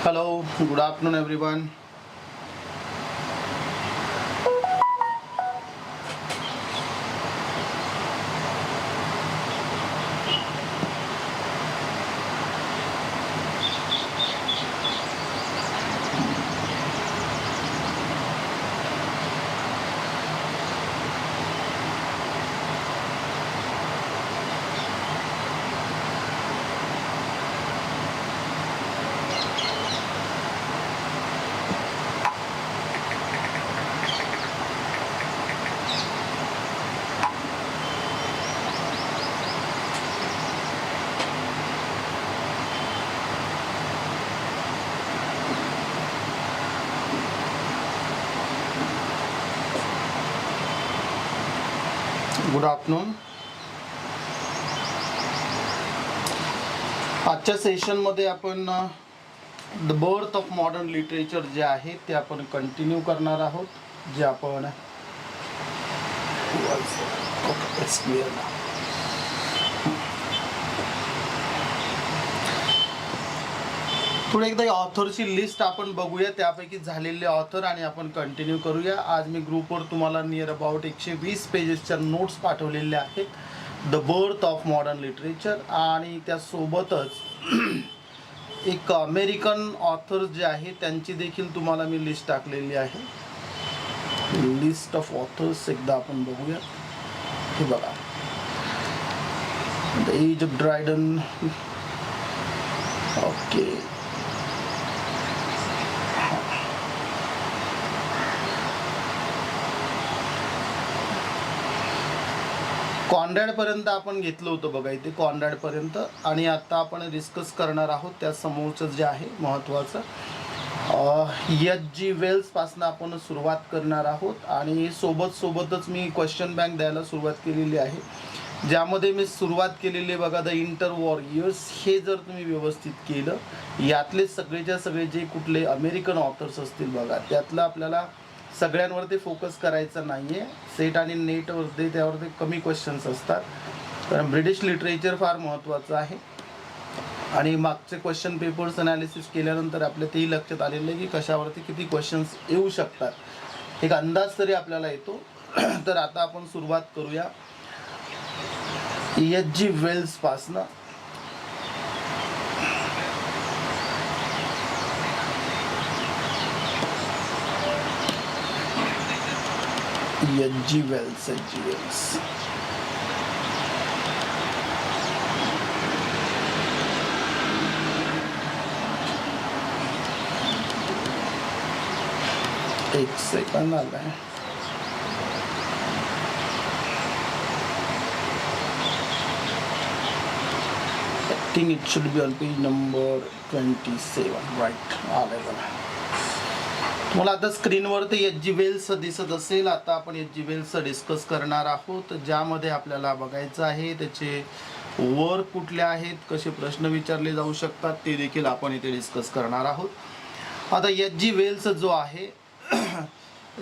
Hello, good afternoon everyone. Good afternoon. आजच्या सेशनमध्ये आपण the birth of modern literature जे आहे ते आपण कंटिन्यू करणार आहोत. जे आपण पुढे एकदा ऑथरची लिस्ट आपण बघूया, त्यापैकी झालेले ऑथर आणि आपण कंटिन्यू करूया. आज मी ग्रुपवर तुम्हाला नियर अबाउट 120 पेजेसच्या नोट्स पाठवलेल्या आहेत the birth of modern literature, आणि त्यासोबतच एक अमेरिकन ऑथर्स जे आहे त्यांची देखील तुम्हाला मी लिस्ट टाकलेली आहे. लिस्ट ऑफ ऑथर्स एकदा आपण बघूया. हे बघा, the age of Dryden. Okay, Conrad पर्यंत आपण घेतलं होतं बघा इथे, कॉन्रॅड पर्यंत. आणि आता आपण डिस्कस करणार आहोत त्या समोरचं जे आहे महत्त्वाचं H.G. वेल्स पासून आपण सुरुवात करणार आहोत. आणि सोबतच मी क्वेश्चन बँक द्यायला सुरुवात केलेली आहे, ज्यामध्ये मी सुरुवात केलेली बघा द इंटर वॉर इयर्स. हे जर तुम्ही व्यवस्थित केलं, यातले सगळेच्या सगळे जे कुठले अमेरिकन ऑथर्स असतील बघा, त्यातलं आपल्याला सगळ्यांवरती फोकस करायचा नाही आहे. सेट आणि नेटवरती त्यावरती कमी क्वेश्चन्स असतात, कारण ब्रिटिश लिटरेचर फार महत्त्वाचं आहे. आणि मागचे क्वेश्चन पेपर्स अनालिसिस केल्यानंतर आपल्या तेही लक्षात आलेलं आहे की कशावरती किती क्वेश्चन्स येऊ शकतात, एक अंदाज तरी आपल्याला येतो. तर आता आपण सुरुवात करूया H.G. वेल्स पासनं. H.G. वेल्स. एक सेकंड आला आहे. I think it should be on page number 27. Right, आलंय बघा. मला आता स्क्रीनवरती H.G. वेल्स दिसत असेल. आता आपण H.G. वेल्स डिस्कस करणार आहोत, ज्यामध्ये आपल्याला बघायचं आहे त्याचे वर्क कुठले आहेत, कसे प्रश्न विचारले जाऊ शकतात, ते देखील आपण इथे डिस्कस करणार आहोत. आता H.G. वेल्स जो आहे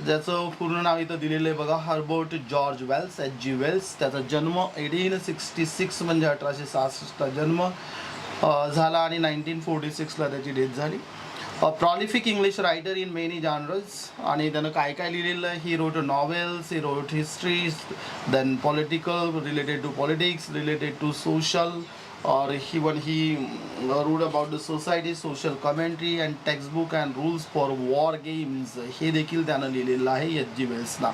ज्याचं पूर्ण नाव इथं दिलेलं आहे बघा, Herbert George Wales. H.G. Wales. त्याचा जन्म 1866 म्हणजे 1866 जन्म झाला आणि 1946ला त्याची डेथ झाली. Prolific English writer in many genres. आणि त्यानं काय काय लिहिलेलं आहे, he wrote novels, he wrote history, then political, related to politics, related to social, or even he wrote about the society, social commentary and textbook and rules for war games. हे देखील त्यानं लिहिलेलं आहे H.G. वेल्सना.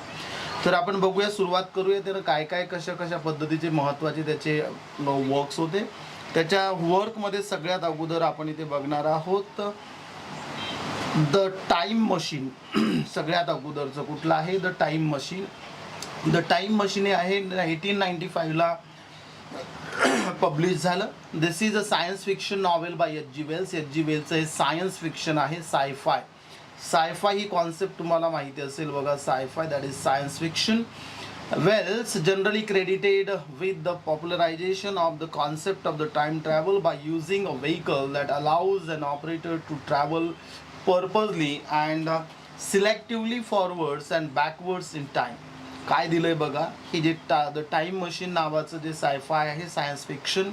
तर आपण बघूया, सुरुवात करूया त्यानं काय काय कशा पद्धतीचे महत्त्वाचे त्याचे वर्क्स होते. त्याच्या वर्कमध्ये सगळ्यात अगोदर आपण इथे बघणार आहोत द टाईम मशीन. सगळ्यात अगोदरचं कुठलं आहे, the time machine. The time machine हे आहे 1895ला पब्लिश झालं. This is a science fiction novel by H.G. Wells. H.G. वेल्सचं हे सायन्स फिक्शन आहे, सायफाय. सायफाय ही कॉन्सेप्ट तुम्हाला माहिती असेल बघा, scifi that is science fiction. Wells generally credited with the popularization of the concept of the time travel by using a vehicle that allows an operator to travel purposely and selectively forwards and backwards in time. काय दिलंय बघा, हे जे the time machine नावाचं जे sci-fi आहे, science fiction,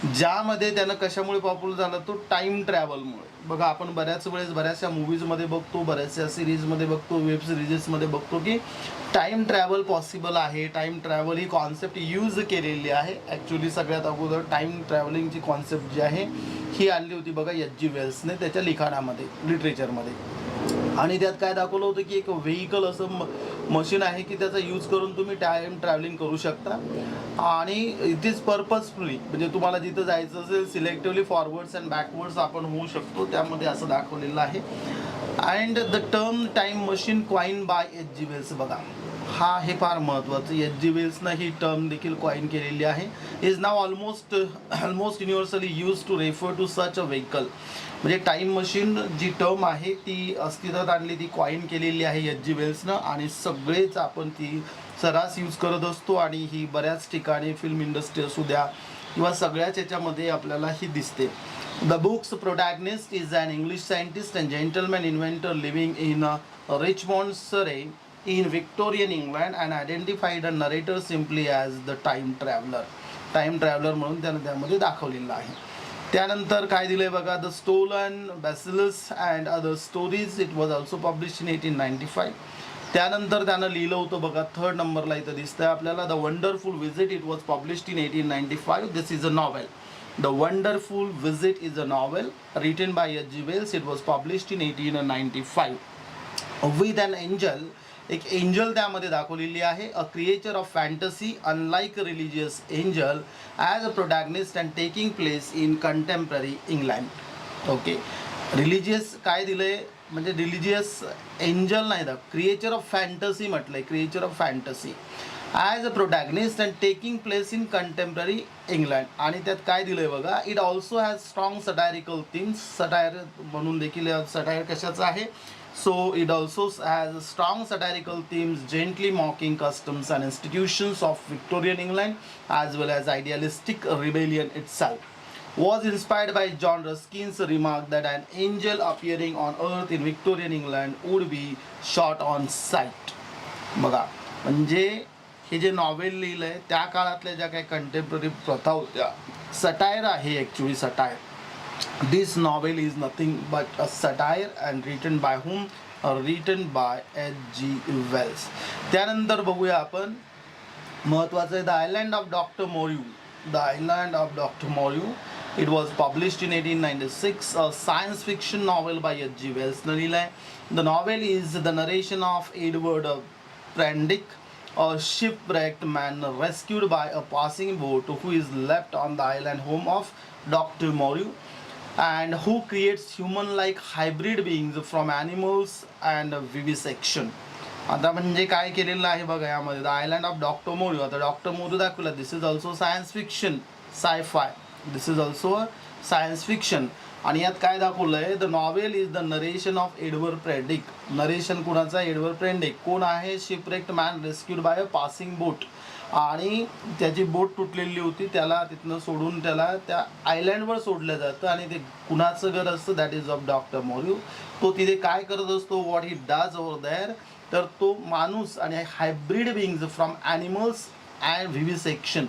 ज्यामध्ये त्यानं कशामुळे पॉप्युलर झाला तो टाईम ट्रॅव्हलमुळे. बघा आपण बऱ्याच वेळेस बऱ्याचशा मूवीजमध्ये बघतो, बऱ्याचशा सिरीजमध्ये बघतो, वेब सिरीजेसमध्ये बघतो की टाईम ट्रॅव्हल पॉसिबल आहे. टाईम ट्रॅव्हल ही कॉन्सेप्ट यूज केलेली आहे. ॲक्च्युली सगळ्यात अगोदर टाईम ट्रॅव्हलिंगची कॉन्सेप्ट जी आहे ही आणली होती बघा एच.जी. वेल्सने त्याच्या लिखाणामध्ये, लिटरेचरमध्ये. आणि त्यात काय दाखवलं होतं की एक व्हेइकल असं मशीन आहे की त्याचा यूज करून तुम्ही टाईम ट्रॅव्हलिंग करू शकता आणि इट इज पर्पजफुली, म्हणजे तुम्हाला जिथं जायचं असेल सिलेक्टिव्हली फॉरवर्ड्स अँड बॅकवर्ड्स आपण होऊ शकतो, त्यामध्ये असं दाखवलेलं आहे. And the term time machine coined by H G. Wells. बघा हा हे फार महत्त्वाचं, एच.जी. वेल्सनं ही टर्म देखील क्वाइन केलेली आहे. Is now almost universally use to refer to such a vehicle. म्हणजे टाईम मशीन जी टर्म आहे ती अस्तित्वात आणली, ती क्वाइन केलेली आहे एच.जी. वेल्सनं आणि सगळेच आपण ती सर्रास यूज करत असतो आणि ही बऱ्याच ठिकाणी फिल्म इंडस्ट्री असू द्या किंवा सगळ्याच याच्यामध्ये आपल्याला ही दिसते. The book's protagonist is an English scientist and gentleman inventor living in Richmond Surrey in Victorian England and identified a narrator simply as the time traveler. Time traveller म्हणून त्यानं त्यामध्ये दाखवलेलं आहे. त्यानंतर काय दिलंय बघा, the stolen bacillus and other stories, it was also publish in 1895. त्यानंतर त्यानं लिहिलं होतं बघा, थर्ड नंबरला इथं दिसतंय आपल्याला, the wonderful visit, it was published in 1895. This is a novel. The wonderful visit is a novel written by H G. Wells. It was published in 1895. With an angel, एक एंजल त्यामध्ये दाखवलेली आहे. A creature of fantasy unlike religious angel as a protagonist and taking place in contemporary England. Okay, religious काय दिलंय, म्हणजे religious angel नाही दा, creature of fantasy म्हटलंय, creature of fantasy as a protagonist and taking place in contemporary England. आणि त्यात काय दिलंय बघा, it also has strong satirical themes. Satire म्हणून देखील, सटायर कशाचं आहे, so it also has strong satirical themes, gently mocking customs and institutions of Victorian England, as well as idealistic rebellion itself. Was inspired by John Ruskin's remark that an angel appearing on earth in Victorian England would be shot on sight. बघा, म्हणजे हे जे novel लिहिलंय त्या काळातल्या ज्या काही contemporary प्रथा होत्या, सटायर आहे actually, satire. This novel is nothing but a satire and written by whom? Written by H.G. Wells. त्यानंतर बघूया आपण, महत्त्वाचं आहे the island of doctor Moreau. The island of doctor Moreau, it was published in 1896. A science fiction novel by H G. वेल्सनं लिहिलं आहे. The novel is the narration of Edward Prendick, a shipwrecked man rescued by a passing boat who is left on the island home of Dr. Moreau and who creates human-like hybrid beings from animals and vivisection. आता म्हणजे काय केलेलं आहे बघा यामध्ये, the island of doctor Moreau. आता doctor Moreau दाखवला, this is also science fiction, scifi, this is also science fiction. आणि यात काय दाखवलं आहे, the novel is the narration of Edward Prendick. Narration कुणाचा, एडवर्ड प्रेंडिक. कोण आहे, shipwrecked man rescued by a passing boat. आणि त्याची बोट तुटलेली होती, त्याला तिथनं सोडून त्याला त्या आयलँडवर सोडलं जातं आणि ते कुणाचं घर असतं, that is of doctor Moreau. तो तिथे काय करत असतो, what he does over there, तर तो माणूस आणि hybrid beings from animals and vivisection,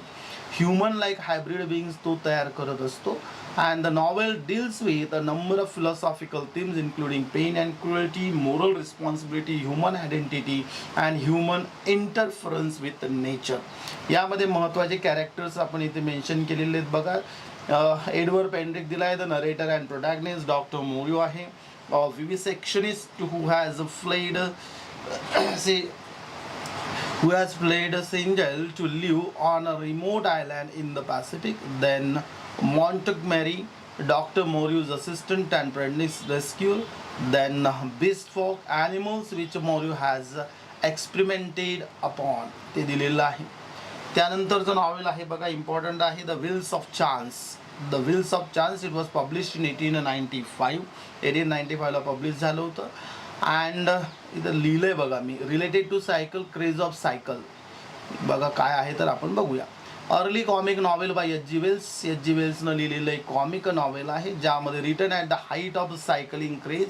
human like hybrid beings तो तयार करत असतो. And the novel deals with a number of philosophical themes including pain and cruelty, moral responsibility, human identity and human interference with nature. यामध्ये महत्त्वाचे characters आपण इथे mention केलेले आहेत बघा. एडवर्ड पेंड्रिक दिलाय, the narrator and protagonist doctor Moreau आहे. Vivisectionist who has played a angel to live on a remote island in the Pacific. Then Montgomery, Dr. Moreau's assistant and apprentice rescue. Then beast folk, animals which Moreau has experimented upon. ते दिलेलं आहे. त्यानंतरचं novel आहे बघा, important आहे, the wheels of chance. The wheels of chance, it was published in 1895. 1895ला publish झालं होतं. अँड इथं लिहिलं आहे बघा मी, related to cycle, craze of cycle. बघा काय आहे तर आपण बघूया. Early comic novel by H G Wells. H G वेल्सनं लिहिलेलं एक कॉमिक नॉवेल आहे ज्यामध्ये written at the height of cycling craze,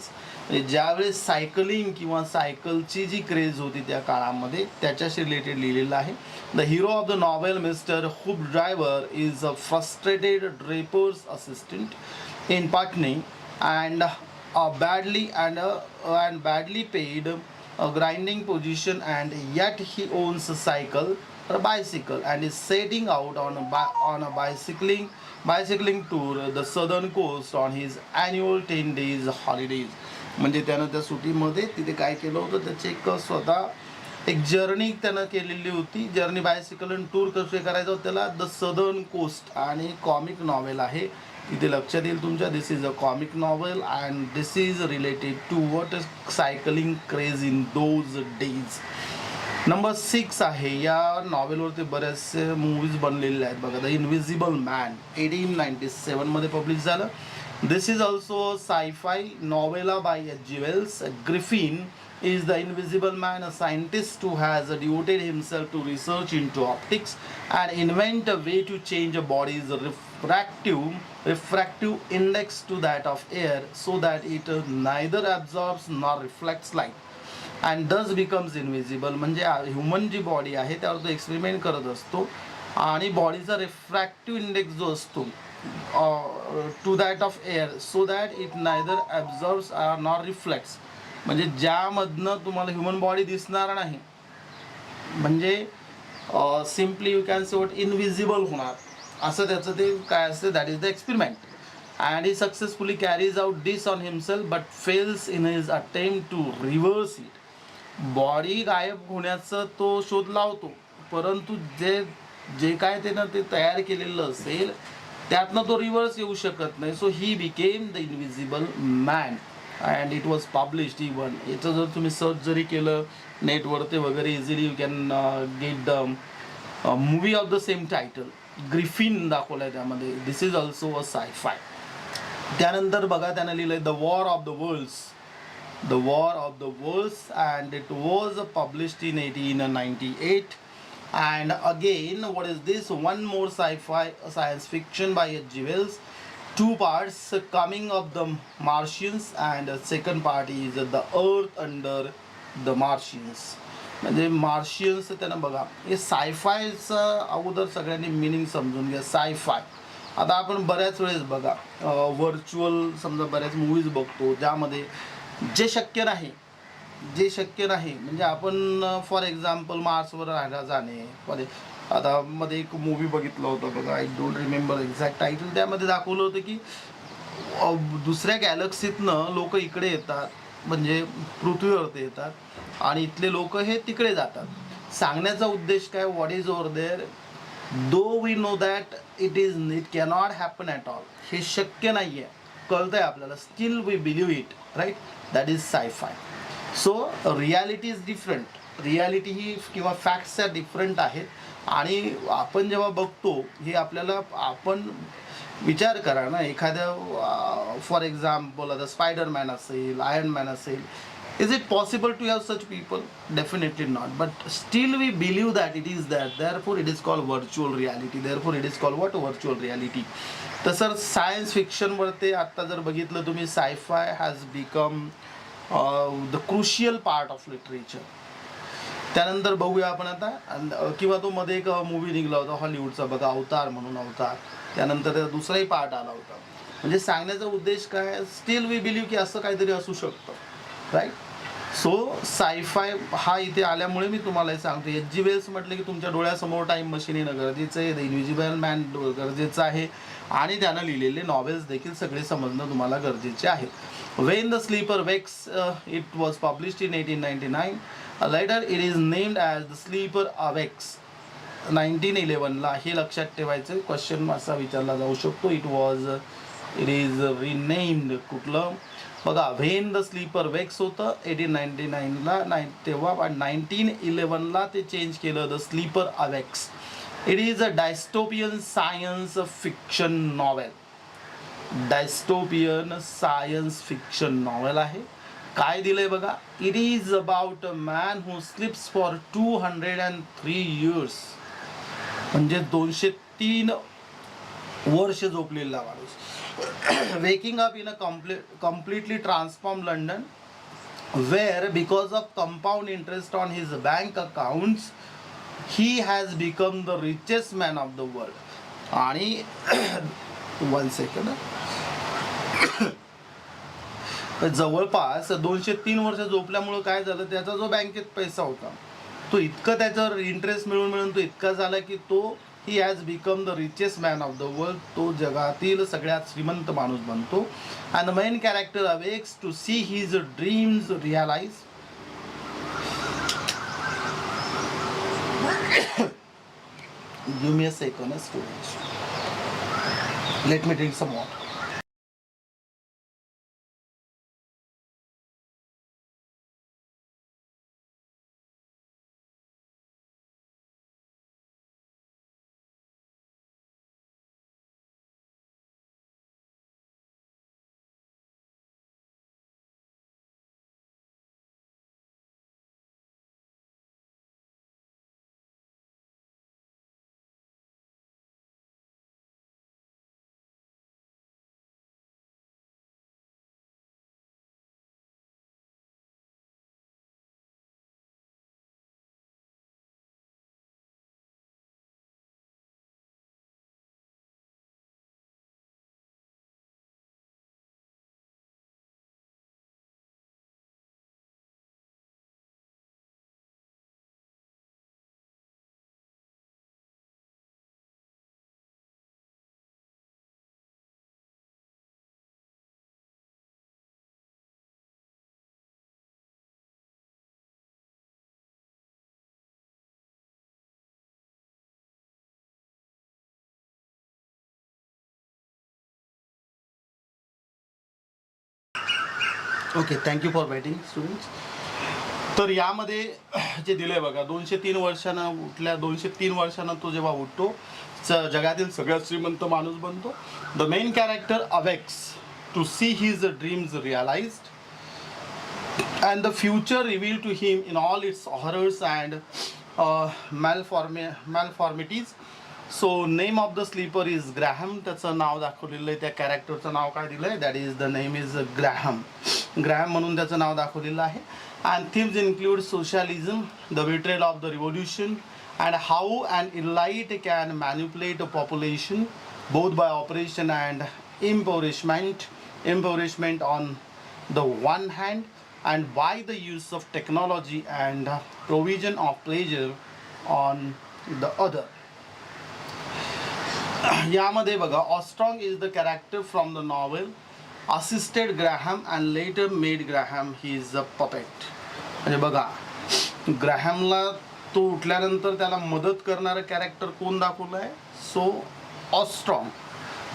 म्हणजे ज्यावेळेस सायकलिंग किंवा सायकलची जी क्रेज होती त्या काळामध्ये त्याच्याशी रिलेटेड लिहिलेलं आहे. The hero of the novel mister Hoopdriver is a frustrated draper's assistant in Putney and badly paid grinding position, and yet he owns a cycle or a bicycle and is setting out on a bicycling tour the southern coast on his annual 10 days holidays. म्हणजे त्यानं त्या सुट्टीमध्ये तिथे काय केलं होतं, त्याचे एक स्वतः एक जर्नी त्यानं केलेली होती. जर्नी बायसिकल आणि टूर कसे करायचं होतं त्याला, द सदर्न कोस्ट. आणि कॉमिक नॉवेल आहे इथे लक्षात येईल तुमच्या. This is a comic novel and this is related to what is cycling craze in those days. Number 6 आहे. या नॉवेलवरती बरेचसे मूवीज बनलेले आहेत बघा. द इनविजिबल मॅन 1897 मध्ये पब्लिश झालं. This is also sci-fi novella by H G Wells. Griffin is the invisible man, a scientist who has devoted himself to research into optics and invent a way to change a body's refractive index to that of air so that it neither absorbs nor reflects light and thus becomes invisible. म्हणजे human जी body आहे त्यावर तो experiment करत असतो आणि बॉडीचा refractive index जो असतो to that of air so that it neither absorbs nor reflects, म्हणजे ज्यामधनं तुम्हाला ह्युमन बॉडी दिसणार नाही, म्हणजे simply you can say what invisible होणार असं त्याचं ते काय असते. That is the experiment and he successfully carries out this on himself but fails in his attempt to reverse it. Body गायब होण्याचं तो शोध लावतो, परंतु जे काय त्यानं ते तयार केलेलं असेल त्यातनं तो रिव्हर्स येऊ शकत नाही. So he became the invisible man and it was published. Even याचं जर तुम्ही सर्च जरी केलं नेटवरती वगैरे easily you can get the movie of the same title. Griffin दाखवलं आहे त्यामध्ये. This is also a sci fi. त्यानंतर बघा त्यानं लिहिलं आहे the war of the worlds. The war of the worlds and it was published in 1898. And again, what is this? One more sci-fi science fiction by H.G. Wells. 2 parts, coming of the Martians, and second part is the Earth under the Martians. म्हणजे मार्शियन्स त्यानं बघा हे सायफायचं अगोदर सगळ्यांनी meaning समजून घ्या. Sci-fi आता आपण बऱ्याच वेळेस बघा व्हर्च्युअल समजा बऱ्याच मूवीज बघतो ज्यामध्ये जे शक्य नाही म्हणजे आपण फॉर एक्झाम्पल मार्सवर राहायला जाणे. आता मध्ये एक मूवी बघितलं होतं बघा, I don't remember exact title. त्यामध्ये दाखवलं होतं की दुसऱ्या गॅलेक्सीतनं लोक इकडे येतात, म्हणजे पृथ्वीवरती येतात आणि इथले लोक हे तिकडे जातात. सांगण्याचा उद्देश काय, what is over there though we know that it cannot happen at all. हे शक्य नाही आहे कळतं आहे आपल्याला, still we believe it, right. That is sci-fi. So reality is different. Reality ही किंवा फॅक्ट्स या डिफरंट आहेत आणि आपण जेव्हा बघतो हे आपल्याला आपण विचार करा ना, एखाद्या फॉर एक्झाम्पल आता स्पायडरमॅन असेल, आयर्न मॅन असेल, is it possible to have such people? Definitely not. But still we believe that it is that. Therefore it is called virtual reality. Therefore it is called what? Virtual reality. तसं science फिक्शनवरती आत्ता जर बघितलं तुम्ही, sci-fi has become the crucial part of literature. त्यानंतर बघूया आपण आता, किंवा तो मध्ये एक मूवी निघाला होता हॉलिवूडचा बघा, अवतार म्हणून. अवतार त्यानंतर त्याचा दुसराही पार्ट आला होता. म्हणजे सांगण्याचा उद्देश काय, स्टील वी बिलीव्ह की असं काहीतरी असू शकतं, राईट. सो साय-फाय हा इथे आल्यामुळे मी तुम्हाला हे सांगतो. एच जी वेल्स म्हटलं की तुमच्या डोळ्यासमोर टाईम मशीन येणं गरजेचं आहे, द इनविजिबल मॅन गरजेचं आहे आणि त्यानं लिहिलेले नॉवेल्स देखील सगळे समजणं तुम्हाला गरजेचे आहेत. When the Sleeper Wakes, it was published in 1899. Later it is named as the Sleeper Awakes 1911 ला. हे लक्षात ठेवायचं. क्वेश्चन असा विचारला जाऊ शकतो. इट इज रिनेम्ड कुठलं बघा. व्हेन द स्लीपर वेक्स होतं 1899 ला तेव्हा, 1911 ला ते चेंज केलं the sleeper awakes. It is a dystopian science fiction novel. Dystopian science fiction novel आहे. काय दिलंय बघा, it is about a man who sleeps for 203 years म्हणजे 203 वर्ष झोपलेला माणूस. Waking up in a completely transformed London, where because of compound interest on his bank accounts he has become the richest man of the world. आणि 1 second, जवळपास 203 वर्ष झोपल्यामुळं काय झालं, त्याचा जो बँकेत पैसा होता तो इतकं त्याच्यावर इंटरेस्ट मिळून तो इतका झाला की तो he has become the richest man of the world. तो जगातील सगळ्यात श्रीमंत माणूस बनतो. And the main character awakes to see his dreams realise. Give me a second students, let me drink some water. Okay, thank you for waiting students. तर यामध्ये जे दिलं आहे बघा, 203 वर्षानं उठल्या, 203 वर्षानं तो जेव्हा उठतो जगातील सगळ्यात श्रीमंत माणूस बनतो. The main character awakes to see his dreams realised and the future revealed to him in all its horrors and malformities. So name of the sleeper is Graham. त्याचं नाव दाखवलेलं आहे, त्या कॅरेक्टरचं नाव काय दिलं आहे, that is the name is Graham. Graham म्हणून त्याचं नाव दाखवलेलं आहे. And themes include socialism, the betrayal of the revolution, and how and elite can manipulate a population both bye operation and impoverishment on the one hand, and by the use of technology and provision of pleasure on the other. यामध्ये बघा, Ostrog is the character from the novel, assisted Graham and later made Graham his puppet. म्हणजे बघा, ग्रॅहमला तो उठल्यानंतर त्याला मदत करणारं character कोण दाखवलं आहे, सो ऑस्ट्रॉंग.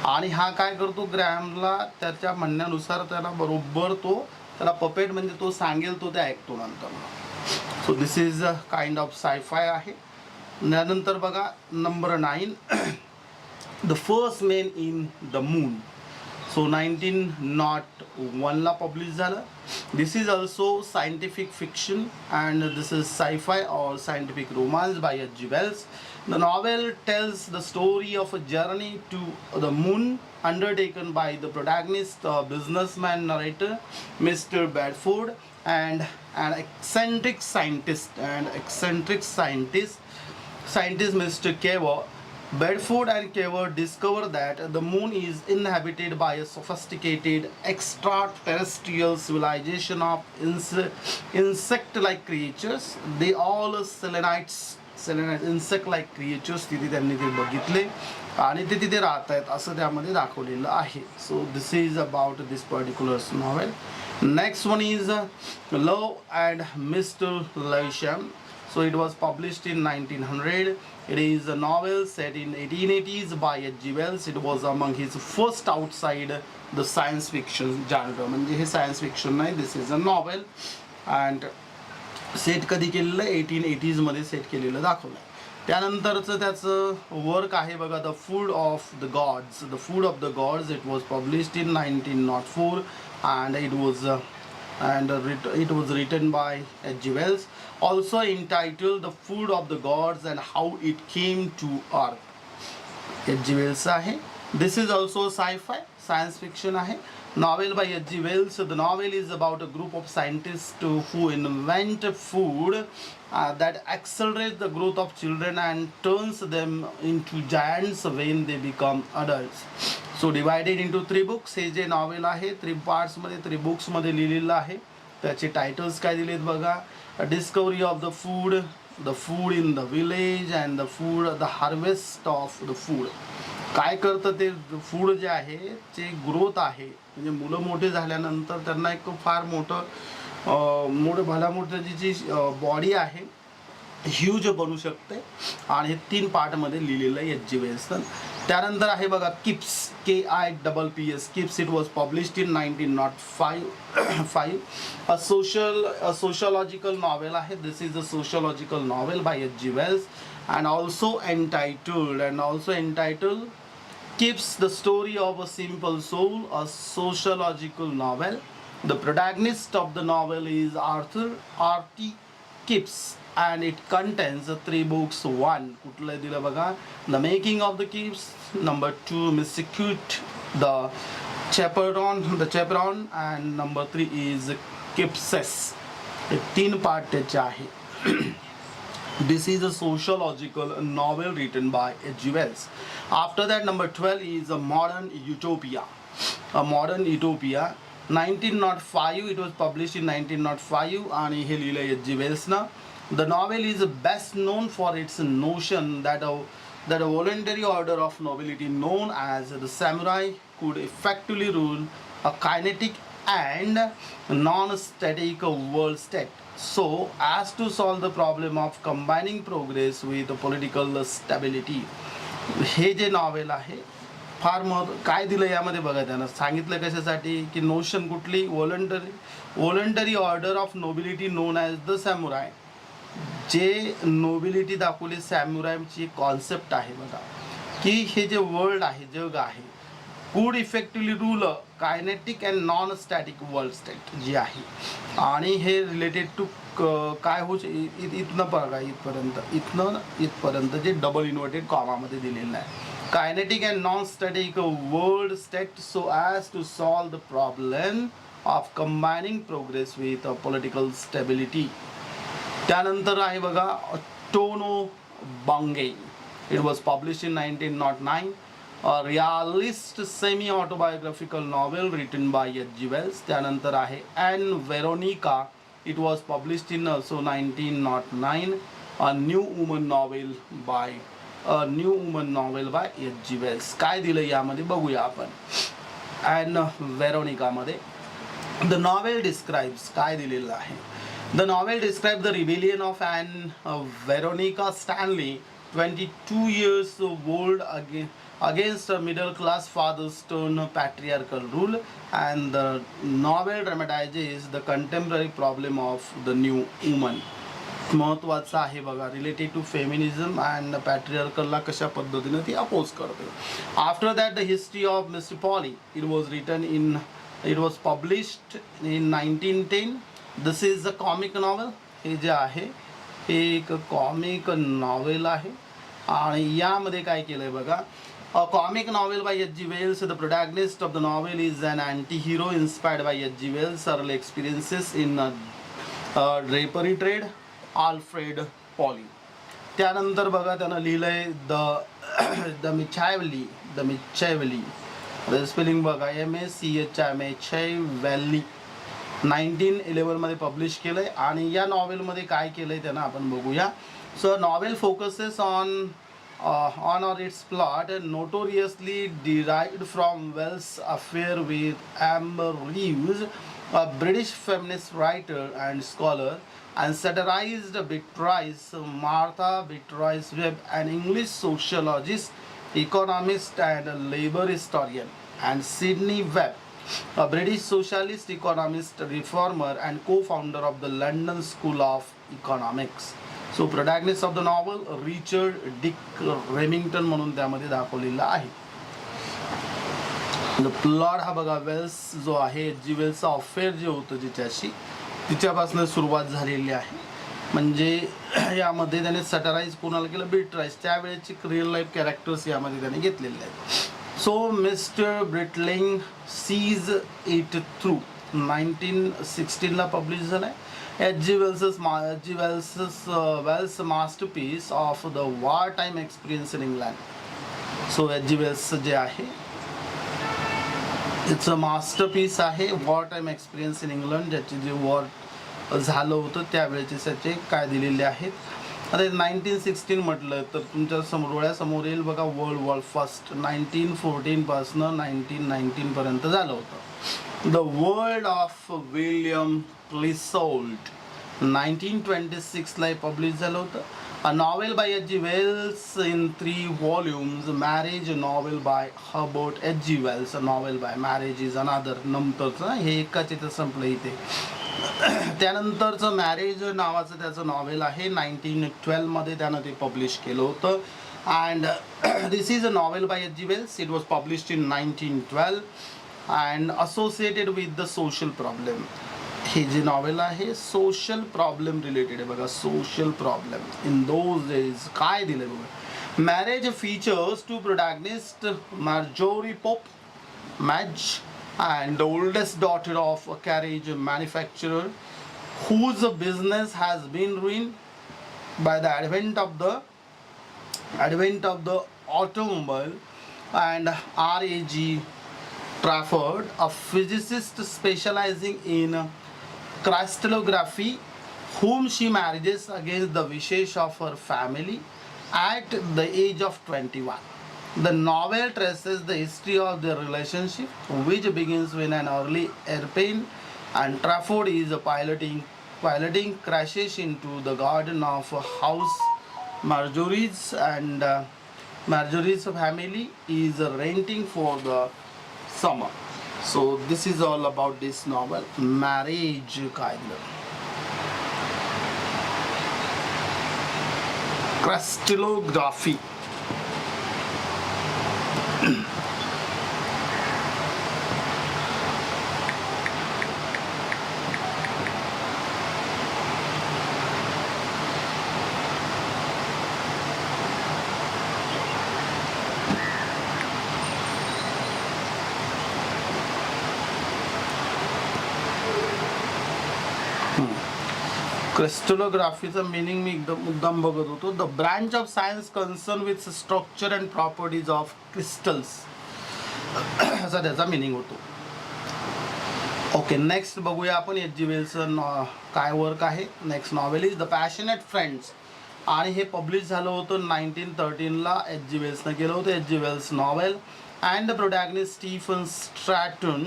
आणि हा काय करतो, ग्रॅहमला त्याच्या म्हणण्यानुसार त्याला बरोबर तो त्याला पपेट म्हणजे तो सांगेल तो ते ऐकतो नंतर. So this is a kind of sci-fi आहे. त्यानंतर बघा number 9, the first man in the moon. So 1901 ला पब्लिश झालं. This is also scientific fiction and this is sci-fi और scientific romance by H.G. Wells. The novel tells the story of a journey to the moon undertaken by the protagonist, businessman narrator Mr. Bedford, and an eccentric scientist Mr. Kever. Bedford and Kever discover that the moon is inhabited by a sophisticated extraterrestrial civilization of insect-like creatures. They all selenites insect like creatures तिथे त्यांनी ते बघितले आणि ते तिथे राहत आहेत असं त्यामध्ये दाखवलेलं आहे. So this is about this particular novel. Next one is love and mister Lewisham. So it was published in 1900. It is a novel set in 1880s by H.G. Wells. It was among his first outside the science fiction genre. म्हणजे हे science fiction नाही, this is a novel. And set कधी केलेलं, 1880s मध्ये set केलेलं दाखवलं. त्यानंतरचं त्याचं वर्क आहे बघा, the food of the gods. The food of the gods, it was published in 1904 and it was and it was written by H.G. Wells. Also entitled The Food of the Gods and How It Came to Earth. H.G. Wells आहे. This is also sci-fi, science fiction आहे. Novel by H.G. Wells. The novel is about a group of scientists who invent food that accelerates the growth of children and turns them into giants when they become adults. So divided into 3 books. हे जे novel आहे 3 parts मध्ये 3 books मध्ये लिहिलेलं आहे. त्याचे titles काय दिलेत बघा. Discovery of the food, the food in the village and the food, the harvest of the food. काय करतं ते फूड जे आहे जे ग्रोथ आहे, म्हणजे मुलं मोठे झाल्यानंतर त्यांना एक फार मोठं भला मोठं जी बॉडी आहे ह्यूज बनू शकते आणि हे 3 पार्टमध्ये लिहिलेलं आहे H.G. वेल्सनं. त्यानंतर आहे बघा Kipps, KIPPS, Kipps. It was published in 1905. A sociological novel आहे. This is a sociological novel by H.G. Wells and also entitled Keeps, the story of a simple soul, a sociological novel. The protagonist of the novel is Arthur R.T. Kipps and it contains 3 books. 1 कुठलं दिलं बघा, The Making of the Kipps. Number 2 Miscute, the Chaperon and number 3 is Kippses. हे 3 part त्याचे आहे. This is a sociological novel written by H.G. Wells. After that, number 12 is a modern utopia. A modern utopia. 1905. It was published in 1905 आणि हे लिहिलं H.G. Wellsनं. The novel is best known for its notion that a voluntary order of nobility known as the samurai could effectively rule a kinetic and non-static world state, so as to solve the problem of combining progress with political stability. हे जे novel आहे फार काय दिलं यामध्ये बघा, त्यानं सांगितलं कशासाठी की नोशन कुठली, voluntary order of nobility known as the samurai. जे नोबिलिटी दाखवली सॅमुरायची कॉन्सेप्ट आहे बघा, की हे जे वर्ल्ड आहे, जग आहे, could effectively rule kinetic and non static world state जी आहे. आणि हे रिलेटेड टू काय होऊ इथनं बघा, इथपर्यंत जे डबल इन्व्हर्टेड कॉमामध्ये दिलेलं आहे. Kinetic and non static world state so as to solve the problem of combining progress with political stability. त्यानंतर आहे बघा Tono Bungay. It was publish in 1909. A realist semi-autobiographical novel written by H.G. Wells. त्यानंतर आहे Anne Veronica. It was published in also 1909. A new woman novel by H.G. Wells. काय दिलं यामध्ये बघूया आपण. Anne Veronica मध्ये the novel describes, काय दिलेलं आहे. The novel describes the rebellion of Anne Veronica Stanley, 22 years old, against a middle-class father's stern patriarchal rule, and the novel dramatizes the contemporary problem of the new woman. महत्त्वाचं आहे बघा, related to feminism and पॅट्रियार्कलला कशा पद्धतीने ती oppose करते. After that the history of mister poly. It was published in 1910. This is a comic novel. हे जे आहे हे एक कॉमिक नॉवेल आहे आणि यामध्ये काय केलंय बघा, a comic novel by H.G. Wells. The protagonist of the novel is an anti-hero inspired by H.G. Wells' early experiences in drapery trade, Alfred Polly. त्यानंतर बघा त्यानं लिहिलंय द मिचायवली. स्पेलिंग बघा MACHIMACHIVALLY. 1911 मध्ये पब्लिश केलंय आणि या नॉवेलमध्ये काय केलंय त्यानं आपण बघूया. So novel focuses on or its plot, notoriously derived from Wells' affair with Amber Reeves, a British feminist writer and scholar, and satirized Beatrice, Martha Beatrice Webb, an English sociologist, economist and labor historian, and Sidney Webb, a British socialist, economist, reformer, and co-founder of the London School of Economics. So protagonist of the novel Richard Dick Remington म्हणून त्यामध्ये दाखवलेलं आहे. Plot हा बघा Wales जो आहे H जी वेल्सचा affair जे होतं जिच्याशी तिच्यापासून सुरुवात झालेली आहे. म्हणजे यामध्ये त्याने सटराईज कोणाला केलं, बिटराईज, त्यावेळेची रिअल लाईफ कॅरेक्टर्स यामध्ये त्याने घेतलेले आहेत. So mister Britling sees it through 1916ला पब्लिश झाला आहे. H G Wells masterpiece of the war time experience in England. So H G Wells जे आहे इट्स अ मास्टरपीस आहे, war time experience in England, ज्याची जे वॉर झालं होतं त्यावेळेचे त्याचे काय दिलेले आहेत. आता 1916 म्हटलं तर तुमच्या डोळ्यासमोर येईल बघा, वर्ल्ड वॉर फर्स्ट 1914 1919पर्यंत झालं होतं. The world of William Clissold 1926ला पब्लिश झालं होतं. A novel by H.G. Wells in 3 volumes. Marriage, a novel by Herbert H.G. Wells. A novel by Marriage is another. नंतरचं हे एकाच इथं संपलं इथे. त्यानंतरचं मॅरेज नावाचं त्याचं नॉवेल आहे, 1912मध्ये त्यानं ते पब्लिश केलं होतं. And this is a novel by H.G. Wells. It was published in 1912 and associated with the social problem. हे जे नॉवेल आहे सोशल प्रॉब्लेम रिलेटेड आहे बघा, social problem in those days काय दिलं बघा. Marriage features two protagonist Marjorie Pope Madge and the oldest daughter of a carriage manufacturer whose business has been ruined by the advent of the automobile. And R.A.G. Trafford, a physicist specializing in crystallography, whom she marries against the wishes of her family at the age of 21. The novel traces the history of their relationship, which begins when an early airplane and Trafford is piloting crashes into the garden of a house Marjorie's family is renting for the summer. So this is all about this novel, Marriage काय crystallography. क्रिस्टलोग्राफीचं meaning मी एकदम मुद्दाम बघत होतो. The branch of science concern with structure and properties of crystals असा त्याचा meaning होतो. Okay, next बघूया आपण H.G. वेल्सचं काय वर्क आहे. Next novel is the passionate friends आणि हे पब्लिश झालं होतं 1913ला. H.G. वेल्सनं केलं होतं. H.G. Wells novel and the protagonist Stephen Stratton,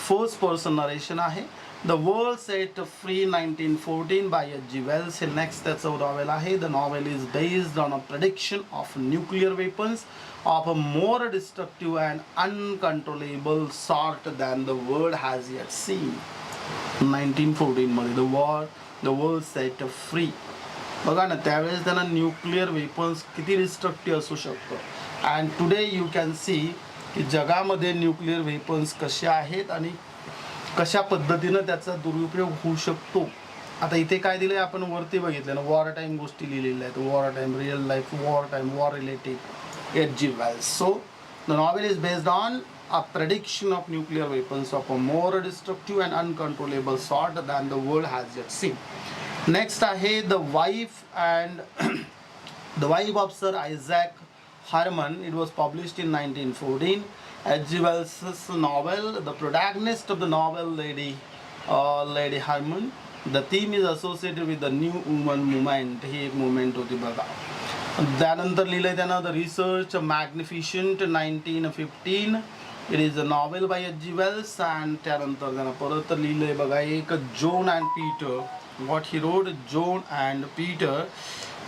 first person narration आहे. The World Set Free 1914 by H.G. Wells. हे नेक्स्ट त्याचं नॉवेल आहे. The novel is based on a prediction of nuclear weapons of a more destructive and uncontrollable sort than the world has yet seen. 1914 मध्ये the world set free. बघा ना, त्यावेळेस त्यांना nuclear weapons किती destructive असू शकतं. And today you can see की जगामध्ये न्यूक्लिअर वेपन्स कसे आहेत आणि कशा पद्धतीनं त्याचा दुरुपयोग होऊ शकतो. आता इथे काय दिलं आहे आपण वरती बघितलं ना, वॉर टाईम गोष्टी लिहिलेल्या आहेत. War time, real life, war time, war related, H.G. Wells. So the novel is based on a prediction of nuclear weapons of a more destructive and uncontrollable sort than the world has yet seen. Next आहे The Wife and The Wife of Sir Isaac Herman. It was published in 1914. H.G. Wells' novel. The protagonist of the novel, Lady Herman. The theme is associated with the New Woman movement. ही एक movement होती बघा. त्यानंतर लिहिलंय त्यानं The Research Magnificent 1915. It is a novel by H.G. Wells. and त्यानंतर त्यानं परत लिहिलंय बघा एक John and Peter. What he wrote, John and Peter.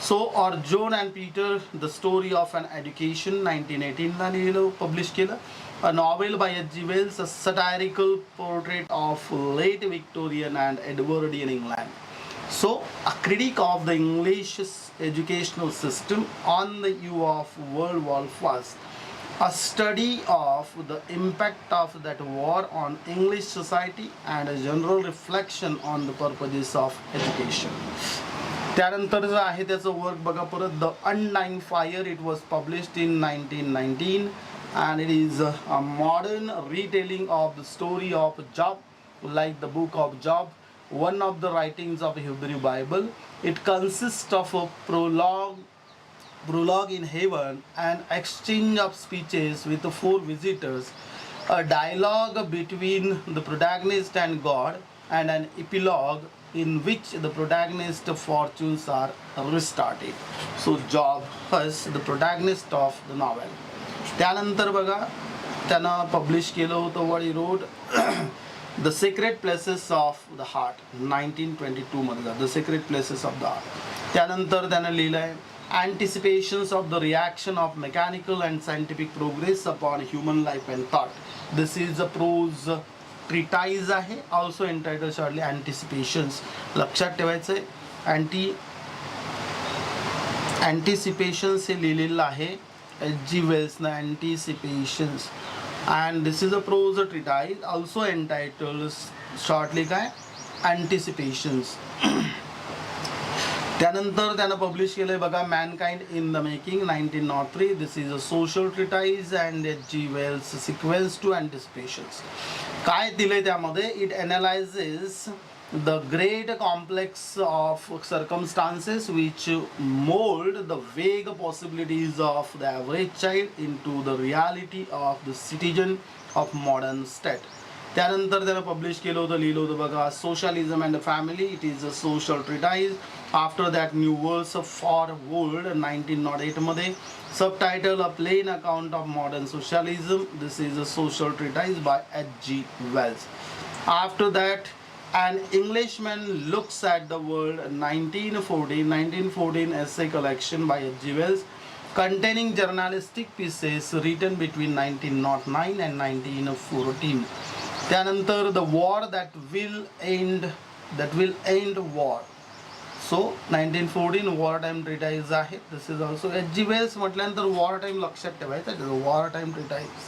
So, or John and Peter, the story of an education 1918ला लिहिलं, पब्लिश केलं. A novel by H.G. Wells, a satirical portrait of late Victorian and Edwardian England. So, a critic of the English educational system on the eve of World War I. a study of the impact of that war on English society and a general reflection on the purposes of education. त्यानंतर जो आहे त्याचं work बघा परत the undying fire. It was published in 1919 and it is a modern retelling of the story of Job, like the book of Job, one of the writings of the Hebrew Bible. It consists of a prologue in heaven, an exchange of speeches with the four visitors, a dialogue between the protagonist and God, and an epilogue in which the protagonist's fortunes are restarted. So Job is the protagonist of the novel. त्यानंतर बघा त्यानं publish केलं होतं what he wrote The Sacred Places of the Heart 1922 मधला The Sacred Places of the Heart. त्यानंतर त्यानं लिहिलं आहे Anticipations of the Reaction of Mechanical and Scientific Progress upon Human Life and Thought. This is a prose treatise आहे, also entitled shortly Anticipations. लक्षात ठेवायचं आहे Anticipations हे लिहिलेलं आहे H.G. Wells na Anticipations, and this is a prose treatise also entitled shortly काय Anticipations. त्यानंतर त्यानं पब्लिश केलंय बघा Mankind in the Making 1903. This is a social treatise and H.G. Wells sequence to Anticipations. काय दिलंय त्यामध्ये It analyzes the great complex of circumstances which mold the vague possibilities of the average child into the reality of the citizen of modern state. त्यानंतर त्यानं publish केलं होतं लिहिलं होतं बघा Socialism and the Family. It is a social treatise. After that New Worlds for World 1908 मध्ये subtitle A Plain Account of Modern Socialism. This is a social treatise by H.G. Wells. After that An Englishman Looks at the World 1914 essay collection by H.G. Wells containing journalistic pieces written between 1909 and 1914. त्यानंतर The War That Will End War. So 1914 war time treatise आहे. This is also H.G. Wells म्हटल्यानंतर war time लक्षात ठेवायचं war time treatise.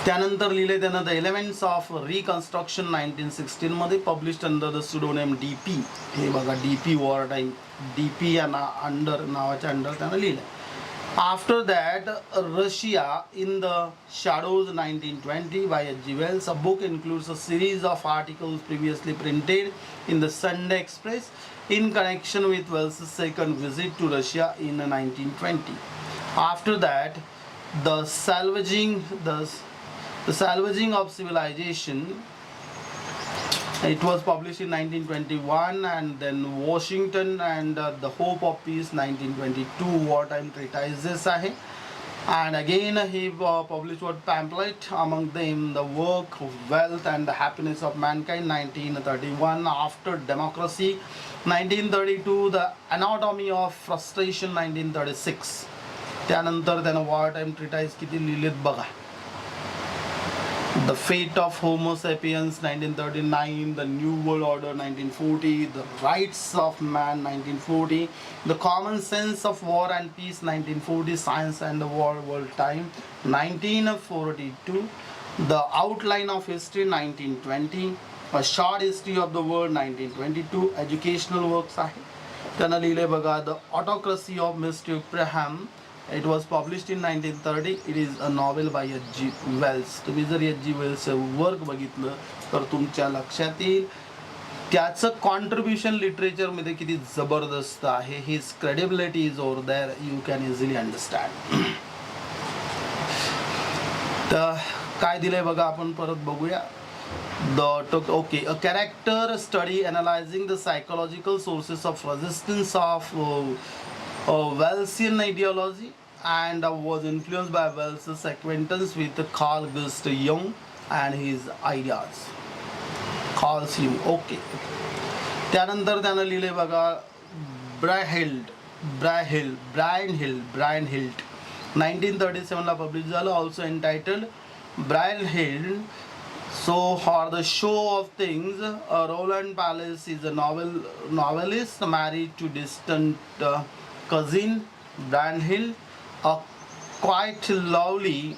त्यानंतर लिहिले त्यानं the elements of reconstruction 1916 मध्ये published under the सुडोनेम DP. हे बघा DP वॉर टाइम DP या नावाच्या अंडर त्यानं लिहिलं. After that Russia in the shadows 1920 by H.G. Wells. A book includes a series of articles previously printed in the Sunday Express in connection with Wells' second visit to Russia in 1920. After that The Salvaging of Civilization. It was published in 1921, and then Washington and The Hope of Peace 1922 wartime treatises आहे. And again he published what pamphlet, among them The Work of Wealth and the Happiness of Mankind 1931. After Democracy 1932. The Anatomy of Frustration 1936. त्यानंतर त्यानं wartime treatise किती लिहिलेत बघा The Fate of Homo Sapiens 1939, The New World Order 1940, The Rights of Man 1940, The Common Sense of War and Peace 1940, Science and the World Time 1942, The Outline of History 1920, A Short History of the World 1922, Educational Works आहे. त्यानं लिहिले बघा The Autocracy of Mr. Abraham. It was published in 1930. It is a novel by H.G. Wells. तुम्ही जर H.G. Wells work बघितलं तर तुमच्या लक्षात येईल त्याचं कॉन्ट्रीब्युशन लिटरेचरमध्ये किती जबरदस्त आहे. His credibility is over there. You can easily understand. तर काय दिलंय बघा आपण परत बघूया. A character study analyzing the psychological sources of resistance of Wellsian ideology, and was influenced by Wells' acquaintance with Carl Gustav Jung and his ideas. Carl Jung. Okay. त्यानंतर त्यानं लिहिले बघा Brian Hilt 1937 ला पब्लिश झालं. Also entitled Brian Hilt. So for the show of things, Roland Palace is a novelist married to distant cousin Brian Hill. A quite lovely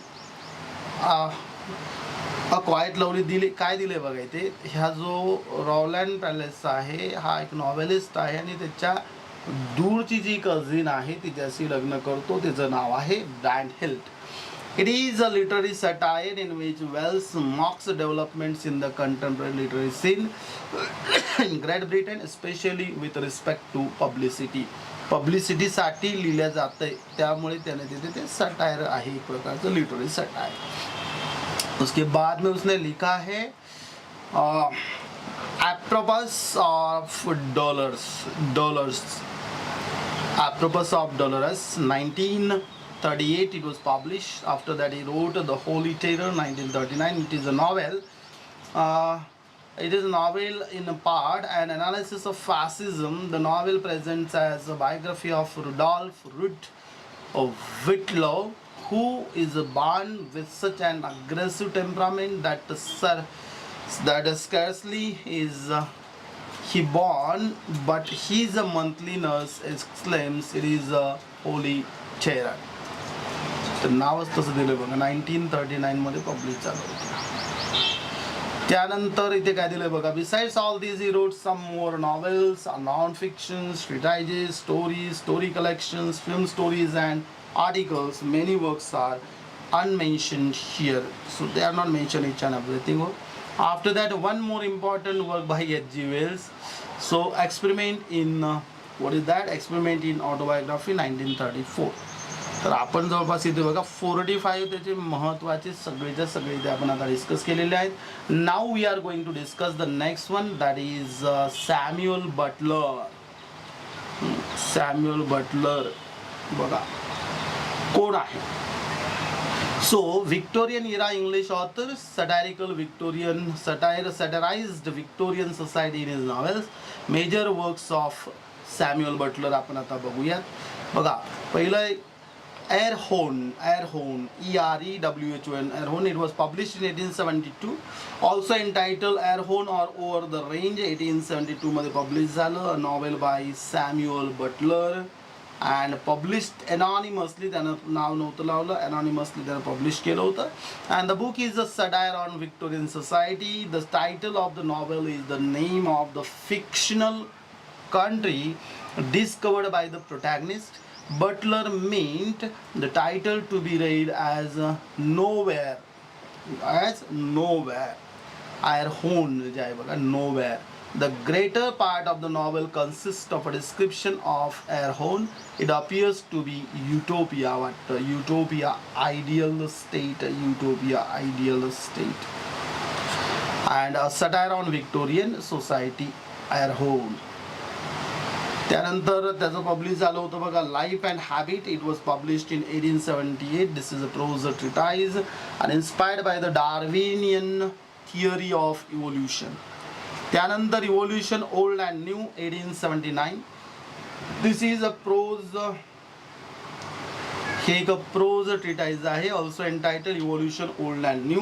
quite lovely दिले काय दिले बघा इथे. ह्या जो रॉलँड पॅलेस आहे हा एक नॉवेलिस्ट आहे आणि त्याच्या दूरची जी कझिन आहे तिच्याशी लग्न करतो. तिचं नाव आहे brand hilt. It is a literary satire in which Wells mocks developments in the contemporary literary scene in Great Britain, especially with respect to publicity. Publicity साठी लिहिल्या जाते त्यामुळे त्याने तिथे ते सटायर आहे, एक प्रकारचं लिटररी सटायर. उसके बाद में उसने लिखा है apropos of dollars apropos of dollars 1938 it was published. After that he wrote The Holy Terror 1939. It is a novel. It is a novel in a part an analysis of fascism. The novel presents as a biography of Rudolf Rudd of Whitlow, who is born with such an aggressive temperament that scarcely is he born, but his monthly nurse exclaims it is a holy terror. तर नावच तसं दिलं बघा. 1939 मध्ये publish झालं होतं. त्यानंतर इथे काय दिलंय बघा. Besides all these he wrote some more novels, non-fictions, treatises, stories, story collections, film stories and articles. Many works are unmentioned here, so they are not mentioned each and everything. After that, one more important work by H.G. Wells. So experiment in what is that? Experiment in autobiography 1934. तर आपण जवळपास इथे बघा 45 त्याचे महत्त्वाचे सगळेच्या सगळे इथे आपण आता डिस्कस केलेले आहेत. Now we are going to discuss the next one, that is Samuel Butler. Samuel Butler बघा कोण आहे. So, Victorian era English author, satirical Victorian satirized Victorian society in his novels. Major works of Samuel Butler आपण आता बघूयात. बघा पहिलं Air Horn, EREWHON, Air Horn. It was published in 1872. Also entitled Air Horn or Over the Range 1872 मध्ये published झालं. A novel by Samuel Butler. And published anonymously, त्यानं नाव नव्हतं लावलं, anonymously त्यानं publish केलं होतं. And the book is a satire on Victorian society. The title of the novel is the name of the fictional country discovered by the protagonist. Butler meant the title to be read as nowhere. Air Horn जे आहे बघा, nowhere. The greater part of the novel consists of a description of Air Horn. It appears to be utopia. What? Utopia, ideal state. And a satire on Victorian society. Air Horn. त्यानंतर त्याचं publish झालं होतं बघा life and habit. It was published in 1878. This is a prose treatise and inspired by the Darwinian theory of evolution. त्यानंतर evolution old and new 1879. This is a prose, हे एक prose treatise आहे. Also entitled evolution old and new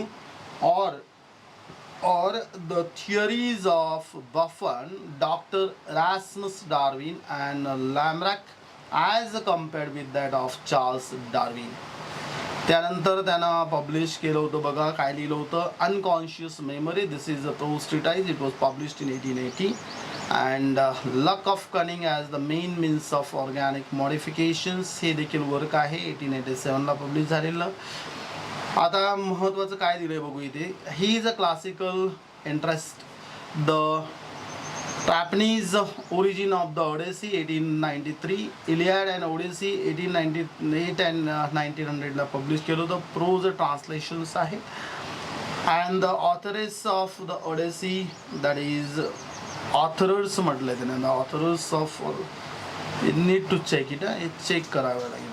or the theories of Buffon, Dr. Erasmus Darwin and Lamarck as compared with that of Charles Darwin. त्यानंतर त्यानं publish केलं होतं बघा काय लिहिलं होतं unconscious memory. This is a prose treatise. It was published in 1880. And luck of cunning as the main means of organic modifications, हे देखील वर्क आहे 1887ला पब्लिश झालेलं. आता महत्त्वाचं काय दिलंय बघू इथे. He is a classical interest. The Japanese origin of the Odyssey 1893. Iliad and Odyssey 1898 and 1900 ला पब्लिश केलं होतं. प्रोज ट्रान्सलेशन्स आहे. and the authoress of the Odyssey, that is authors म्हटलंय त्याने. the authors of, you need to check it. Check करावं लागेल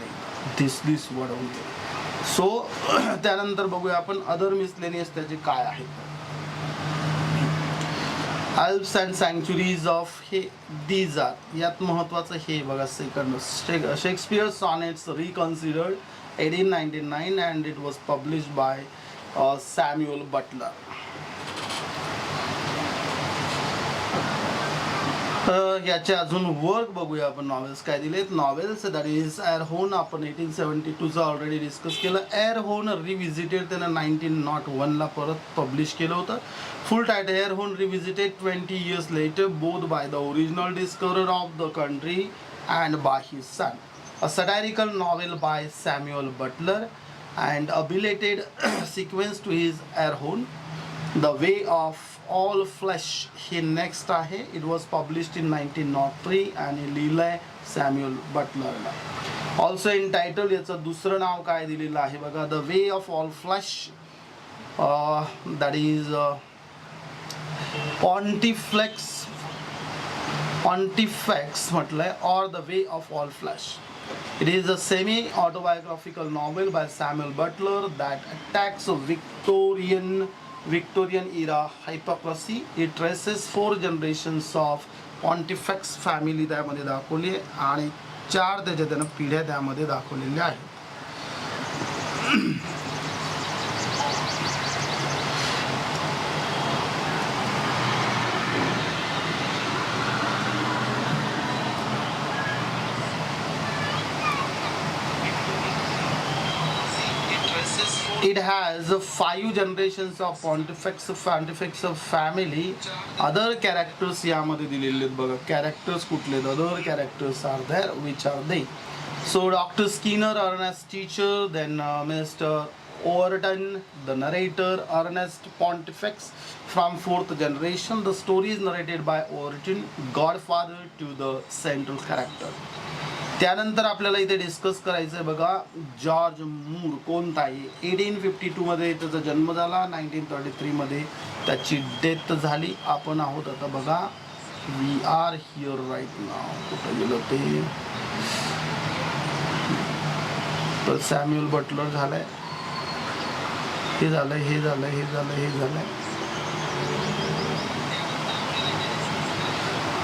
this word only. So त्यानंतर बघूया आपण अदर मिसलेनियस त्याचे काय आहेत. अल्प्स अँड सँक्च्युरीज ऑफ हे दीज आर, यात महत्त्वाचं हे बघा second Shakespeare sonnets reconsidered 1899 and it was published by Samuel Butler. याचे अजून वर्क बघूया आपण. नॉवेल्स काय दिलेत. नॉवेल्स दॅट इज एअर होन आपण 1872चं ऑलरेडी डिस्कस केलं. एअर होन रिव्हिजिटेड त्यानं 1901ला परत पब्लिश केलं होतं. फुल टायटल एअर होन रिव्हिजिटेड 20 years later both by the original discoverer of the country and by his son. A satirical novel by Samuel Butler and a belated sequence to his Air Horn, The Way of All Flesh हे next आहे. It was published in 1903 आणि लिहिलंय Samuel बटलरला. Also in title याचं दुसरं नाव काय दिलेलं आहे बघा. The way of all flesh that is Pontifex म्हटलंय और the way of all flesh. It is a semi-autobiographical novel by Samuel Butler that attacks Victorian era hypocrisy. It traces 4 generations of Pontifex family त्यामध्ये दाखवली आणि 4 त्याच्या पिढ्या त्यामध्ये दाखवलेल्या आहेत. It has 5 generations of Pontifex of family. Other characters यामध्ये दिलेले आहेत बघा. कॅरेक्टर्स कुठले. Other characters are there. Which are they. So doctor Skinner, Ernest teacher, then mister Overton, the narrator Ernest Pontifex from 4th generation. The story is narrated by Overton, godfather to the central character. त्यानंतर आपल्याला इथे discuss करायचं आहे बघा. George Moore कोणता आहे. 1852 मध्ये त्याचा जन्म झाला. 1933 मध्ये त्याची डेथ झाली. आपण आहोत आता बघा. वी आर हिअर राईट नाव. कुठं गेलं ते. तर सॅम्युअल बटलर झालंय. हे झालं, हे झालं, हे झालं, हे झालंय.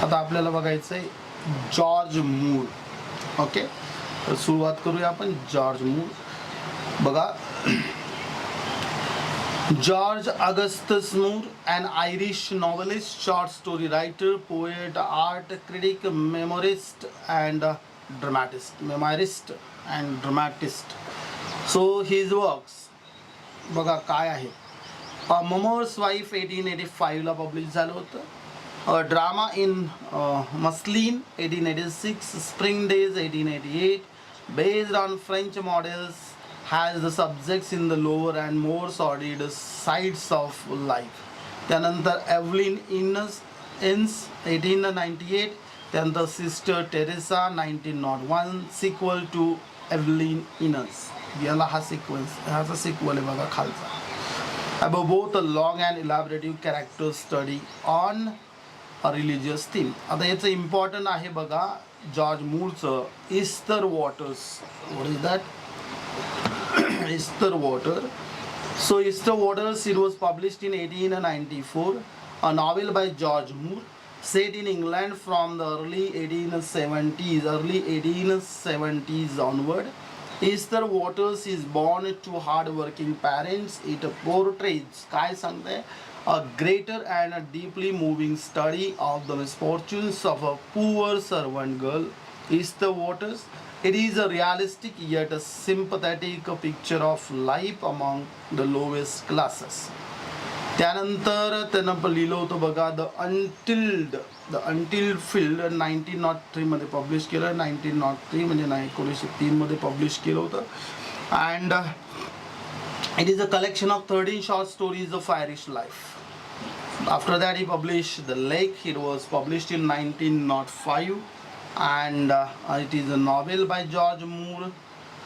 आता आपल्याला बघायचंय जॉर्ज मूर. ओके, तर सुरुवात करूया आपण. जॉर्ज मूर बघा. George Augustus Moore, an Irish novelist, short story writer, poet, art critic, memoirist and dramatist. So his works बघा काय आहे. ममर्स वाईफ 1885 ला पब्लिश झालं होतं. Drama in muslin 1886, spring days 1888, based on French models, has the subjects in the lower and more sordid sides of life. त्यानंतर Evelyn इन्स 1898, त्यानंतर sister Teresa 1901, sequel to Evelyn इनस. याला हा सिक्वेन्स, ह्याचा sequel आहे बघा खालचा. Above both a long and elaborative character study on a religious theme. आता याचं इम्पॉर्टंट आहे बघा जॉर्ज मूरचं. Easter Waters. What is that. Easter water. So Easter Waters, it was published in 1894, a novel by George Moore set in England from the early 1870s onward. Easter Waters is born to hard-working parents. It portrays काय सांगते a greater and a deeply moving study of the misfortunes of a poor servant girl. Easter Waters, it is a realistic yet a sympathetic picture of life among the lowest classes. त्यानंतर त्यानं लिहिलं होतं बघा the अनटिल्ड field 1903 मध्ये publish केलं. 1903 म्हणजे 1903 मध्ये publish केलं होतं. And it is a collection of 13 short stories of Irish life. After that he publish the lake. It was published in 1905 and it is a novel by George Moore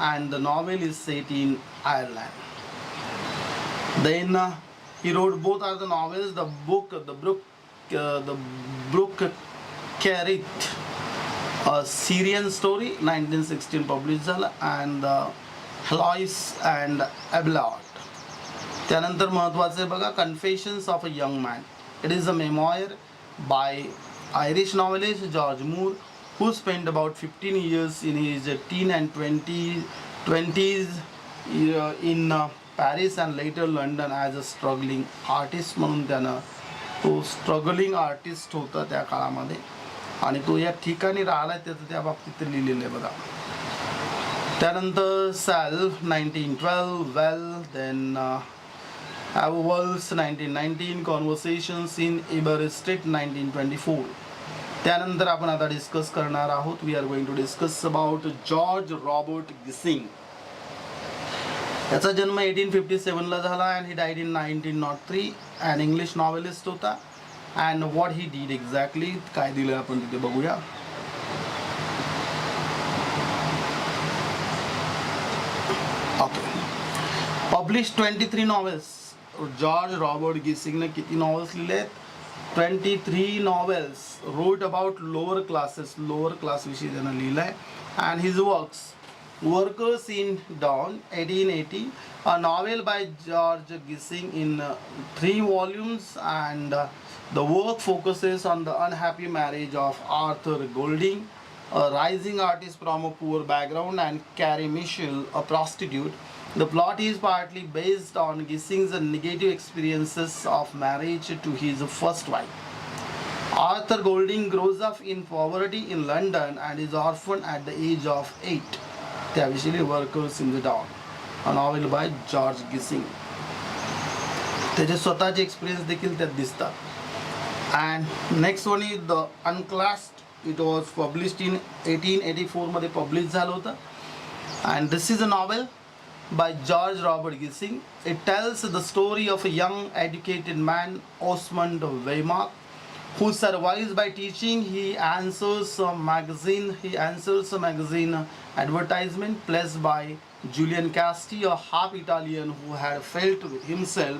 and the novel is set in Ireland. Then he wrote both are the novels. The Brook Carrot, a Syrian story 1916 published झालं and Heloise and Abelard. त्यानंतर महत्त्वाचं आहे बघा Confessions of a Young Man. It is a memoir by Irish novelist George Moore, who spent about 15 years in his teen and 20s in Paris and later London as a struggling artist. म्हणून त्यानं तो struggling artist होता त्या काळामध्ये. आणि तो या ठिकाणी राहिला त्याचं त्या बाबतीत लिहिलेलं आहे बघा. त्यानंतर self 1912, well, then Avowals 1919, Conversations in Eberstadt 1924. त्यानंतर आपण आता डिस्कस करणार आहोत. We are going to discuss about George Robert Gissing. याचा जन्म 1857 ला झाला and he died in 1903. And English novelist होता. And what he did exactly, काय दिलं आपण तिथे बघूया. Okay. Publish 23 novels. George Robert गिसिंगने किती नॉवेल्स लिहिले आहेत? 23 novels. Wrote about lower classes, lower class विषयी त्यांना लिहिलं आहे. And his works, Workers in Dawn 1880, a novel by George Gissing in 3 volumes, and the work focuses on the unhappy marriage of Arthur Golding, a rising artist from a poor background, and Carrie Mitchell, a prostitute. The plot is partly based on Gissing's negative experiences of marriage to his first wife. Arthur Golding grows up in poverty in London and is orphaned at the age of 8. त्याविषयी Workers in the Dawn, a novel by George Gissing. त्याचे स्वतःचे experience देखील त्यात दिसतात. And next one is The Unclassed. It was published in 1884 मध्ये publish झालं होतं. And this is a novel by George Robert Gissing. It tells the story of a young educated man, Osmond Waymark, who survives by teaching. He answers a magazine advertisement placed by Julian Casti, a half Italian who had felt himself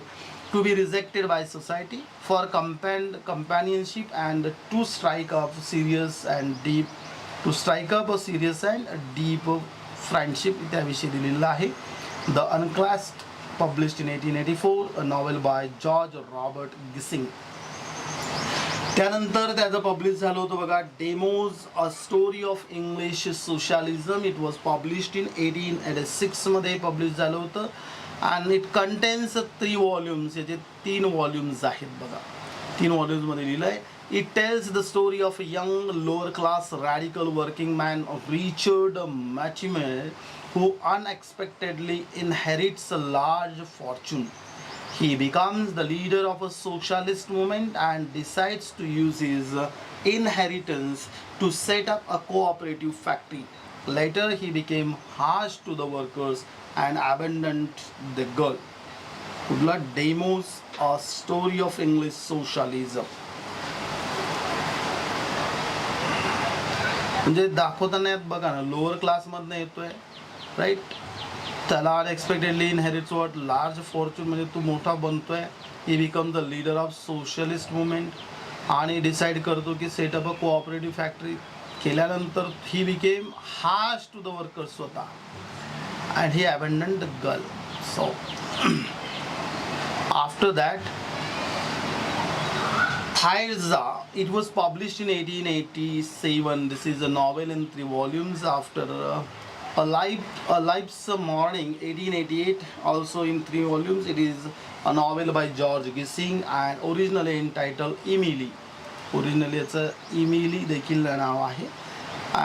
to be rejected by society, for companionship and to strike up a serious and deep friendship. त्याविषयी दिलेलं आहे. The Unclassed, published in 1884, a novel by George Robert Gissing. त्यानंतर त्याचं publish झालं होतं बघा demos, a story of English socialism. It was published in 1886 मध्ये publish झालं होतं. And it contains 3 volumes. याचे 3 volumes आहेत बघा. 3 volumes मध्ये लिहिलं आहे. It tells the story of a young lower class radical working man of Richard Machimer, who unexpectedly inherits a large fortune. He becomes the leader of a socialist movement and decides to use his inheritance to set up a cooperative factory. Later he became harsh to the workers and abandoned the girl. कुठला demos, a story of English socialism. म्हणजे दाखवताना यात बघा ना, lower क्लासमधनं येतोय, right. त्याला unexpectedly inherits what large fortune, म्हणजे तू मोठा बनतोय. He become the leader of socialist movement आणि डिसाईड करतो की सेटअप अ कोऑपरेटिव्ह फॅक्टरी. केल्यानंतर he became harsh to the workers स्वतः and he abandoned the girl. So after that Hairza, it was published in 1887. This is a novel in 3 volumes. After a Life's Morning 1888, also in 3 volumes. It is a novel by George Gissing and originally entitled Emily. Originally it's a Emily देखील नाव आहे.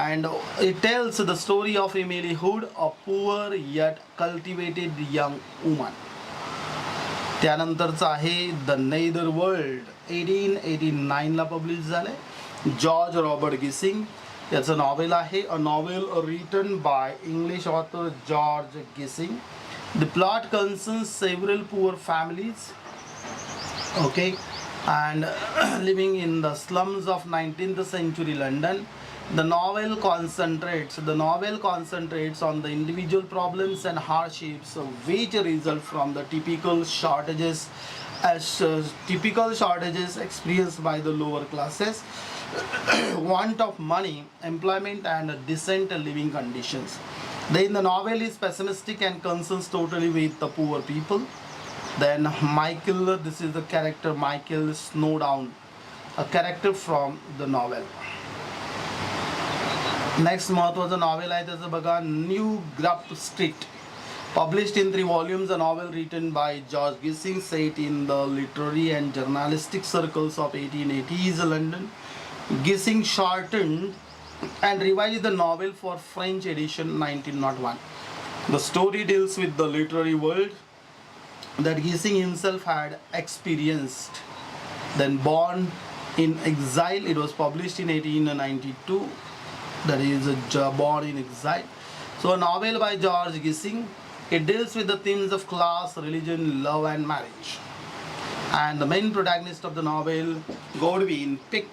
And it tells the story of Emily Hood, a poor yet cultivated young woman. त्यानंतरचं आहे the neither world. 1889 ला publish झालंय. George Robert गिसिंग याचं novel आहे. A novel written by English author George Gissing. The plot concerns several poor families, okay, and living in the slums of 19th century London. The novel concentrates on the individual problems and hardships which result from the typical shortages experienced by the lower classes, want of money, employment, and decent living conditions. Then the novel is pessimistic and concerns totally with the poor people. Then Michael, this is the character Michael Snowdown, a character from the novel. Next महत्त्वाचं novel आहे त्याचं बघा new group street. Published in 3 volumes, a novel written by George Gissing set in the literary and journalistic circles of 1880s London. Gissing shortened and revised the novel for French edition 1901. The story deals with the literary world that Gissing himself had experienced. Then born in exile, it was published in 1892. That is Born in Exile. So a novel by George Gissing. It deals with the themes of class, religion, love and marriage. And the main protagonist of the novel, Godwin Pick,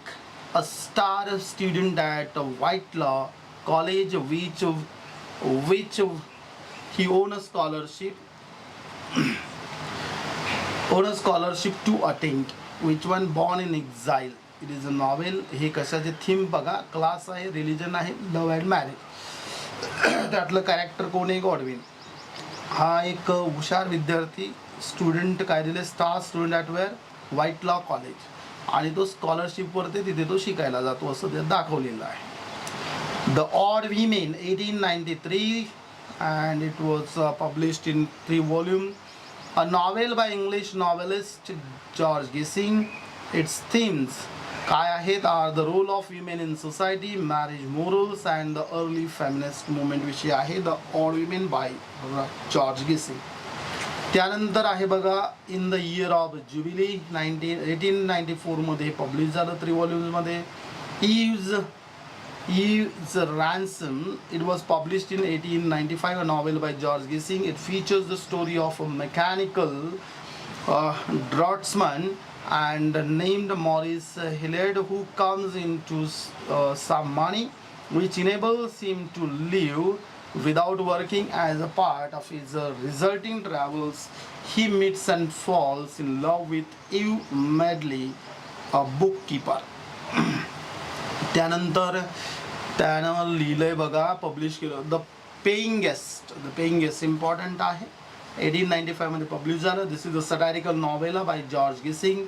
a star student at Whitelaw College, which he won a scholarship to attend. Which one? Born in Exile. It is a novel. हे कशाचे theme बघा, class आहे, religion आहे, love and marriage. त्यातलं character कोण आहे? Godwin. हा एक हुशार विद्यार्थी, स्टुडंट, काय दिले, star student at Ware, white law college, आणि तो स्कॉलरशिपवरती तिथे तो शिकायला जातो असं ते दाखवलेलं आहे. The odd women 1893 and it was published in 3 volumes. A novel by English novelist George Gissing. Its themes काय आहेत are the role of women in society, marriage morals and the early feminist movement विषयी आहे The Odd Women by George Gissing. त्यानंतर आहे बघा In the Year of Jubilee 1894 मध्ये publish झालं 3 volumes मध्ये. Eve's Ransom. It was published in 1895, a novel by George Gissing. It features the story of a mechanical draughtsman and named Maurice Hilliard who comes into some money which enables him to live without working. As a part of his resulting travels, he meets and falls in love with Eve Medley, a bookkeeper. त्यानंतर त्यानं लिहिलंय बघा, publish केलं, the paying guest important आहे, 1895 मध्ये publish झालं. This is a satirical novella by George Gissing.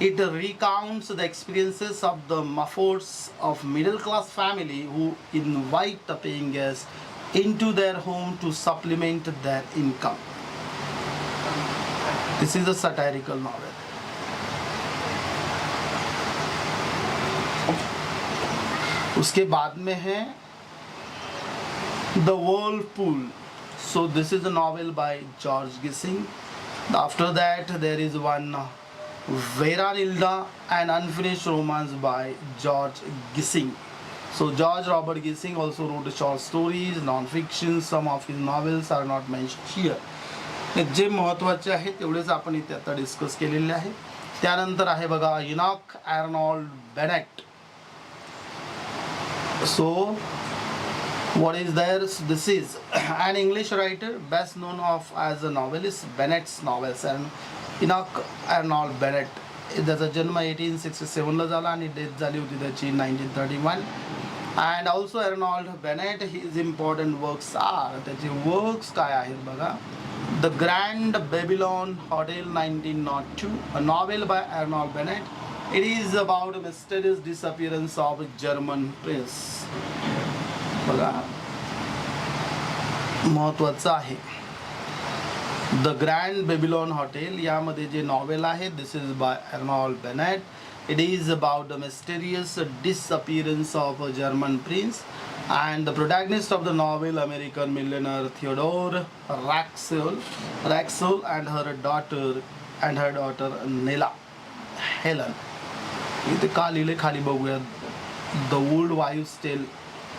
It recounts the experiences of the Mumfords of middle class family who invite the paying guest into their home to supplement their income. This is a satirical novel. उसके बाद में है The Whirlpool. So this is a novel by George Gissing. After that there is one Vera Nilda, an unfinished romance by George Gissing. So George Robert Gissing also wrote short stories, non-fiction. Some of his novels are not mentioned here. जे महत्त्वाचे आहे तेवढेच आपण इथे आता discuss केलेले आहे. त्यानंतर आहे बघा Enoch Arnold Bennett. So what is there? This is an English writer best known of as a novelist. Bennett's novels. and Enoch Arnold Bennett, त्याचा जन्म 1867 ला झाला आणि डेथ झाली होती त्याची 1931. and also Arnold Bennett, his important works are, त्याचे works काय आहेत बघा, The Grand Babylon Hotel 1902, a novel by Arnold Bennett. It is about a mysterious disappearance of a German prince. बघा महत्त्वाचं आहे. The Grand Babylon Hotel यामध्ये जे novel आहे, this is by Arnold Bennett. It is about the mysterious disappearance of a German prince, and the protagonist of the novel, American millionaire Theodore Raxel and her daughter Nella Helen. इथे का लिहिले खाली बघूया. The Old Wives' Tale.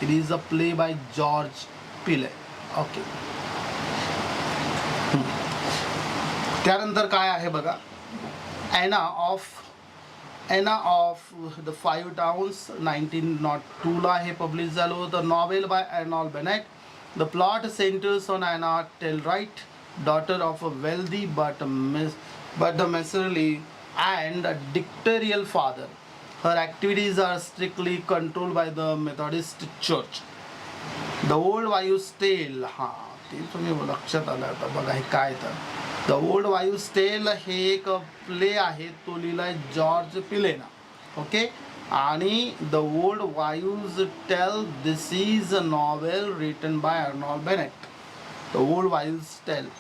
It is a play by George Pile. Okay. त्यानंतर काय आहे बघा, Anna of the Five Towns 1902 ला हे पब्लिश झालं होतं. Novel by Arnold Bennett. The plot centers on Anna Tellwright, daughter of a wealthy but the miserly and a dictatorial father. Her activities are strictly controlled by the Methodist Church. The Old Wives' Tale, हा ते तुम्ही लक्षात आलं आता बघा हे काय तर. The Old Wives' Tale हे एक प्ले आहे, तो लिहिलाय जॉर्ज पिलेना. ओके. आणि The Old Wives' Tale, this is a novel written by Arnold Bennett. The Old Wives' Tale.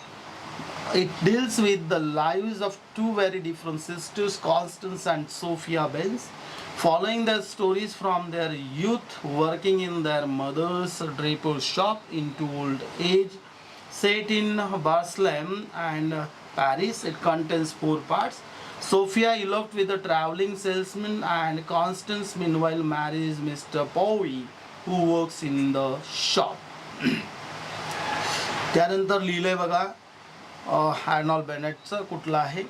It deals with the lives of two very different sisters, Constance and Sophia Benz, following their stories from their youth, working in their mother's draper shop into old age. Set in Barcelona and Paris, it contains 4 parts. Sophia eloped with a traveling salesman, and Constance meanwhile marries Mr. Powie, who works in the shop. त्यानंतर लिहिलंय बघा Arnold बेनेटचं, कुठलं आहे,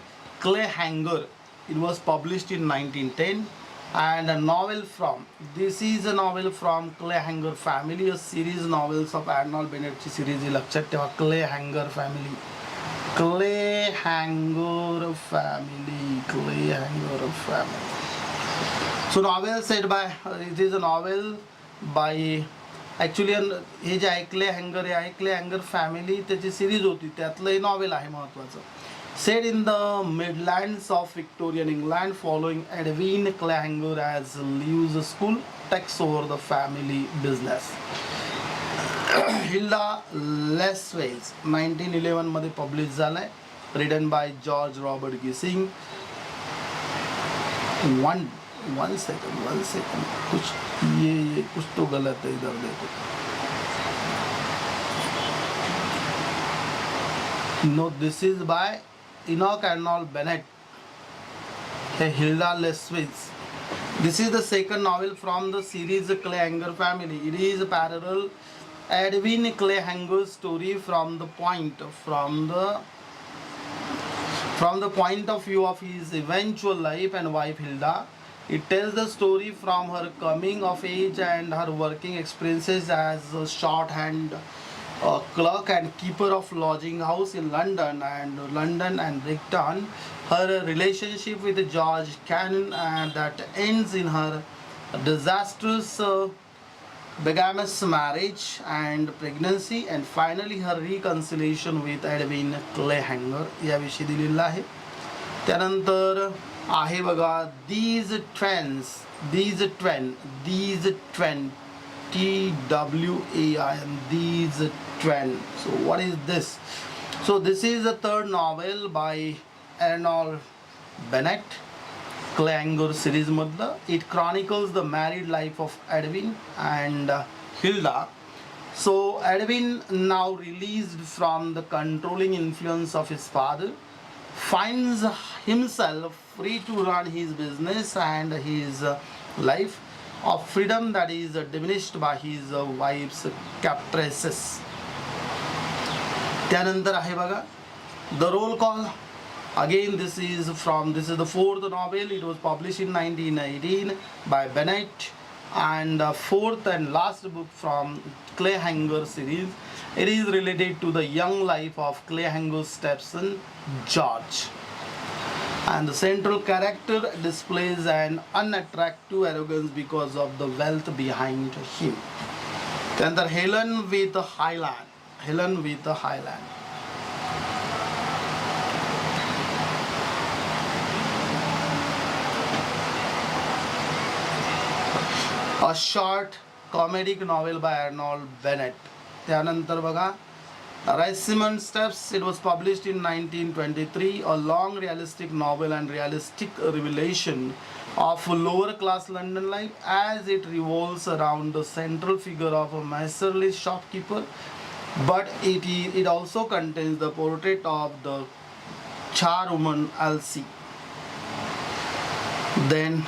clay हँगर. It was published in 1910. And a novel from, this is a novel from Clay Hanger family, a series novels of Arnold Bennett ची series ही लक्षात ठेवा. Clay Hanger family, Clay Hanger family, Clay Hanger family. So novel said by, it is a novel by, actually हे जे आहे clay हँगर हे आहे, clay हँगर फॅमिली त्याची सिरीज होती, त्यातलं हे नॉवेल आहे महत्त्वाचं. Set in the Midlands of Victorian England, following Edwin Clayhanger as leaves school, takes over the family business. Hilda Leswells 1911 मध्ये पब्लिश झालाय. Written by George Robert Gissing. One second, कुछ ये कुछ तो गलत है, इधर देखो. No, this is by Enoch Arnold Bennett. Hilda Leswells. This is the second novel from the series Clayhanger family. It is a parallel Edwin Clayhanger's story from the point of view of his eventual life and wife Hilda. It tells the story from her coming of age and her working experiences as a shorthand clerk and keeper of lodging house in London and Brighton, her relationship with George Cannon and that ends in her disastrous bigamous marriage and pregnancy, and finally her reconciliation with Edwin Clayhanger याविषयी दिलेलं आहे. त्यानंतर आहे बघा these twins TWAIN, these twin. So what is this? So this is the third novel by Arnold Bennett, Clayhanger series madla. It chronicles the married life of Edwin and Hilda. So Edwin, now released from the controlling influence of his father, finds himself free to run his business and his life of freedom that is diminished by his wife's caprices. त्यानंतर आहे बघा The Roll Call. Again, this is the fourth novel. It was published in 1918 by Bennett, and fourth and last book from Clayhanger series. It is related to the young life of Clayhanger's stepson George, and the central character displays an unattractive arrogance because of the wealth behind him. Then Helen with the Highland. A short comedic novel by Arnold Bennett. त्यानंतर बघा Racimon Steps. It was published in 1923. A long realistic novel and realistic revelation of lower class London life as it revolves around the central figure of a miserly shopkeeper, but it also contains the portrait of the charwoman Elsie. Then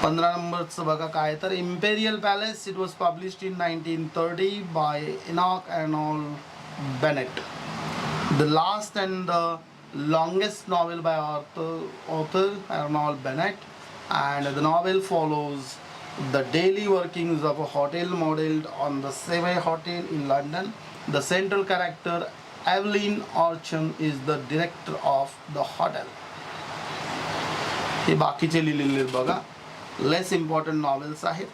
15 नंबरचं बघा काय तर Imperial Palace. It was published in 1930 by Enoch Arnold Bennett. The last and the longest novel by author Arnold Bennett, and the novel follows the daily workings of a hotel modeled on the Savoy Hotel in London. The central character Evelyn Orcham is the director of the hotel. हे बाकीचे लिहिलेले बघा लेस important novels आहेत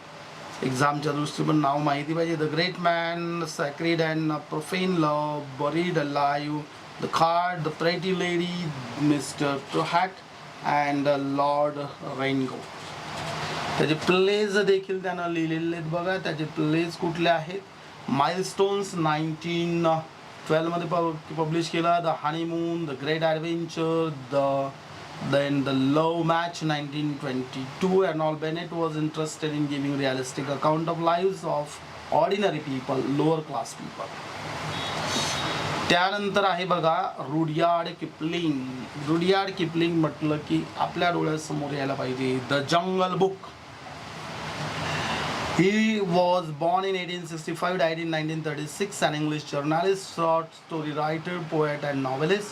एक्झामच्या दृष्टीने नाव माहिती पाहिजे. The great man, sacred and profane love, buried alive, the card, the pretty lady, mister ट्रोहॅट अँड लॉर्ड रेनगो. त्याचे प्लेज देखील त्यानं लिहिलेले आहेत बघा. त्याचे प्लेज कुठले आहेत? माइलस्टोन्स 19 12 मध्ये पब्लिश केला. The honeymoon, the great adventure, then the love match 1922. and all Bennett was interested in giving realistic account of lives of ordinary people, lower class people. त्यानंतर आहे बघा रुडयार्ड किपलिंग. रुडयार्ड किपलिंग म्हटलं की आपल्या डोळ्यासमोर यायला पाहिजे the jungle book. He was born in 1865, died in 1936, an English journalist, short story writer, poet and novelist.